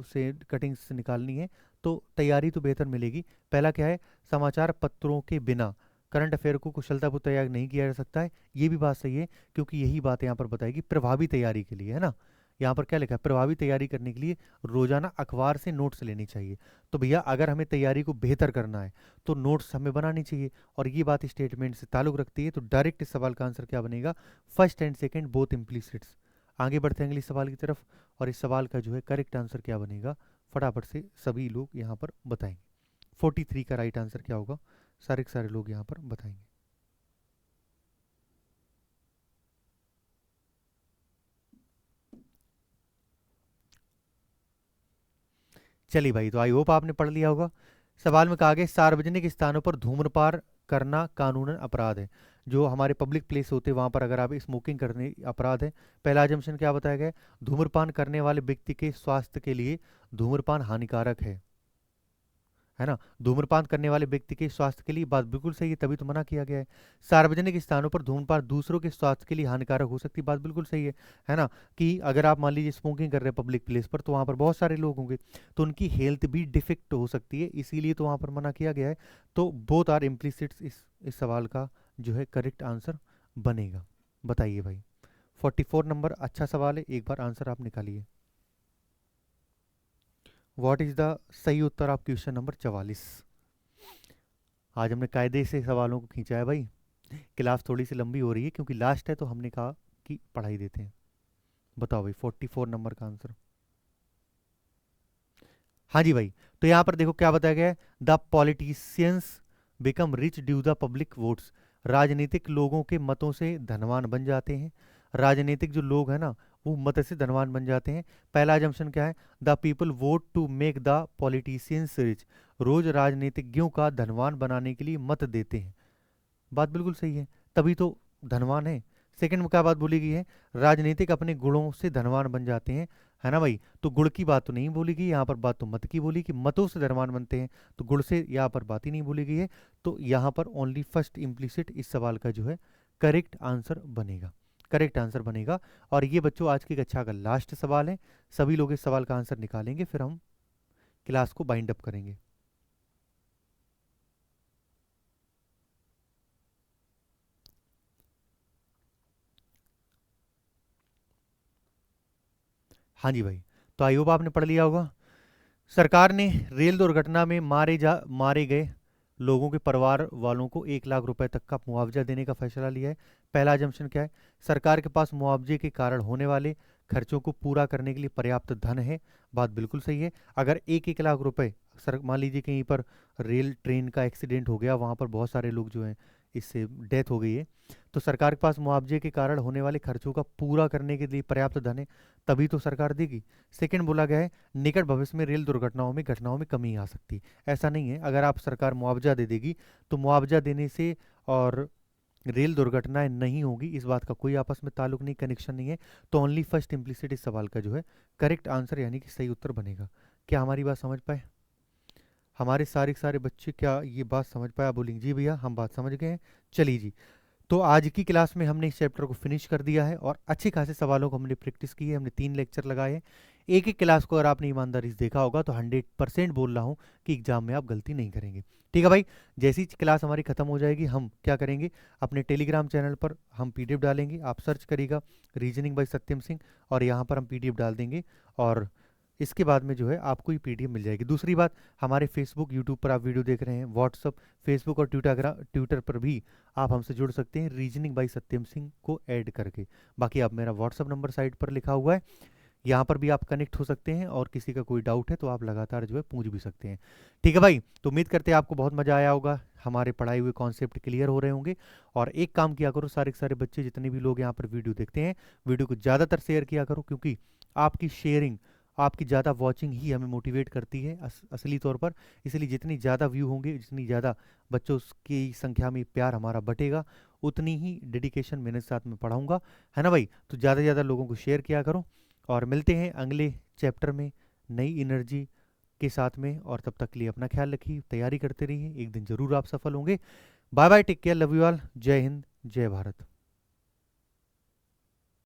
से कटिंग्स निकालनी है तो तैयारी तो बेहतर मिलेगी। पहला क्या है, समाचार पत्रों के बिना करंट अफेयर को कुशलतापूर्वक तैयार नहीं किया जा सकता है, ये भी बात सही है क्योंकि यही बात यहाँ पर बताएगी प्रभावी तैयारी के लिए, है ना। यहाँ पर क्या लिखा है, प्रभावी तैयारी करने के लिए रोजाना अखबार से नोट्स लेनी चाहिए। तो भैया अगर हमें तैयारी को बेहतर करना है तो नोट्स हमें बनानी चाहिए और ये बात स्टेटमेंट से ताल्लुक रखती है। तो डायरेक्ट इस सवाल का आंसर क्या बनेगा, फर्स्ट एंड सेकंड बोथ इम्प्लिसिट्स। आगे बढ़ते हैं अगले सवाल की तरफ और इस सवाल का जो है करेक्ट आंसर क्या बनेगा फटाफट से सभी लोग यहाँ पर बताएंगे। 43 का राइट आंसर क्या होगा, सारे के सारे लोग यहाँ पर बताएंगे। चलिए भाई, तो आई होप आपने पढ़ लिया होगा। सवाल में कहा गया सार्वजनिक स्थानों पर धूम्रपान करना कानूनन अपराध है। जो हमारे पब्लिक प्लेस होते हैं वहां पर अगर आप स्मोकिंग करने अपराध है। पहला अजम्पशन क्या बताया गया है, धूम्रपान करने वाले व्यक्ति के स्वास्थ्य के लिए धूम्रपान हानिकारक है ना। धूम्रपान करने वाले व्यक्ति के स्वास्थ्य के लिए, बात बिल्कुल सही है तभी तो मना किया गया है। सार्वजनिक स्थानों पर धूम्रपान दूसरों के स्वास्थ्य के लिए हानिकारक हो सकती है, बात बिल्कुल सही है ना। कि अगर आप मान लीजिए स्मोकिंग कर रहे हैं पब्लिक प्लेस पर तो वहां पर बहुत सारे लोग होंगे तो उनकी हेल्थ भी डिफेक्ट हो सकती है, इसीलिए तो वहां पर मना किया गया है। तो बोथ आर इम्प्लिसिट्स इस सवाल का जो है करेक्ट आंसर बनेगा। बताइए भाई। 44 नंबर अच्छा सवाल है, एक बार आंसर आप निकालिए। व्हाट इज द सही उत्तर ऑफ क्वेश्चन नंबर 44। आज हमने कायदे से सवालों को खींचा है भाई। क्लास थोड़ी सी लंबी हो रही है क्योंकि लास्ट है तो हमने कहा कि पढ़ाई देते हैं। बताओ भाई 44 नंबर का आंसर। हाँ जी भाई, तो यहाँ पर देखो क्या बताया गया है, the politicians become rich due the public votes. राजनीतिक लोगों के मतों से धनवान बन जाते हैं। राजनीतिक जो लोग हैं ना वो मत से धनवान बन जाते हैं। पहला जम्पशन क्या है, the people vote to make the politicians rich. रोज राजनीतिज्ञों का धनवान बनाने के लिए मत देते हैं, बात बिल्कुल सही है तभी तो धनवान है। सेकंड में क्या बात बोली गई है, राजनीतिक अपने गुणों से धनवान बन जाते हैं, है ना भाई। तो गुण की बात तो नहीं बोली गई यहाँ पर, बात तो मत की बोली कि मतों से धनवान बनते हैं, तो गुण से यहाँ पर बात ही नहीं बोली गई है। तो यहाँ पर ओनली फर्स्ट इम्प्लिसिट इस सवाल का जो है करेक्ट आंसर बनेगा, करेक्ट आंसर बनेगा। और ये बच्चों आज की कक्षा का लास्ट सवाल है, सभी लोग इस सवाल का आंसर निकालेंगे फिर हम क्लास को बाइंड अप करेंगे। हाँ जी भाई, तो आई होप आपने पढ़ लिया होगा। सरकार ने रेल दुर्घटना में मारे गए लोगों के परिवार वालों को 1 लाख रुपए तक का मुआवजा देने का फैसला लिया है। पहला जम्पशन क्या है, सरकार के पास मुआवजे के कारण होने वाले खर्चों को पूरा करने के लिए पर्याप्त धन है, बात बिल्कुल सही है। अगर 1-1 लाख रुपए सर मान लीजिए कहीं पर रेल ट्रेन का एक्सीडेंट हो गया, वहाँ पर बहुत सारे लोग जो हैं इससे डेथ हो गई है, तो सरकार के पास मुआवजे के कारण होने वाले खर्चों का पूरा करने के लिए पर्याप्त धन है, तभी तो सरकार देगी। सेकंड बोला गया है निकट भविष्य में रेल दुर्घटनाओं में घटनाओं में कमी आ सकती है। ऐसा नहीं है, अगर आप सरकार मुआवजा दे देगी तो मुआवजा देने से और रेल दुर्घटनाएं नहीं होगी, इस बात का कोई आपस में ताल्लुक नहीं, कनेक्शन नहीं है। तो ओनली फर्स्ट इम्प्लिसिट इस सवाल का जो है करेक्ट आंसर यानी कि सही उत्तर बनेगा। क्या हमारी बात समझ पाए हमारे सारे के सारे बच्चे? क्या ये बात समझ पाए? आप बोलेंगे जी भैया हम बात समझ गए हैं। चलिए जी, तो आज की क्लास में हमने इस चैप्टर को फिनिश कर दिया है और अच्छे खासे सवालों को हमने प्रैक्टिस की है। हमने 3 लेक्चर लगाए हैं। एक एक क्लास को अगर आपने ईमानदारी से देखा होगा तो 100% बोल रहा हूँ कि एग्जाम में आप गलती नहीं करेंगे। ठीक है भाई, जैसी ही क्लास हमारी खत्म हो जाएगी हम क्या करेंगे, अपने टेलीग्राम चैनल पर हम पीडीएफ डालेंगे, आप सर्च करिएगा रीजनिंग बाय सत्यम सिंह और यहाँ पर हम पीडीएफ डाल देंगे और इसके बाद में जो है आपको ये पीडीएफ मिल जाएगी। दूसरी बात, हमारे फेसबुक यूट्यूब पर आप वीडियो देख रहे हैं, व्हाट्सअप फेसबुक और ट्विटर पर भी आप हमसे जुड़ सकते हैं रीजनिंग बाय सत्यम सिंह को ऐड करके। बाकी आप मेरा व्हाट्सअप नंबर साइड पर लिखा हुआ है, यहाँ पर भी आप कनेक्ट हो सकते हैं और किसी का कोई डाउट है तो आप लगातार जो है पूछ भी सकते हैं। ठीक है भाई, तो उम्मीद करते हैं आपको बहुत मजा आया होगा, हमारे पढ़ाए हुए कॉन्सेप्ट क्लियर हो रहे होंगे। और एक काम किया करो, सारे के सारे बच्चे जितने भी लोग यहाँ पर वीडियो देखते हैं, वीडियो को ज़्यादातर शेयर किया करो, क्योंकि आपकी शेयरिंग, आपकी ज़्यादा वॉचिंग ही हमें मोटिवेट करती है असली तौर पर। इसलिए जितनी ज़्यादा व्यू होंगे, जितनी ज़्यादा बच्चों की संख्या में प्यार हमारा बटेगा, उतनी ही डेडिकेशन मेहनत के साथ में पढ़ाऊंगा, है ना भाई। तो ज़्यादा से ज़्यादा लोगों को शेयर किया करो और मिलते हैं अगले चैप्टर में नई एनर्जी के साथ में। और तब तक के लिए अपना ख्याल रखिए, तैयारी करते रहिए, एक दिन जरूर आप सफल होंगे। Bye bye, take care, love you all, जय हिंद, जय भारत।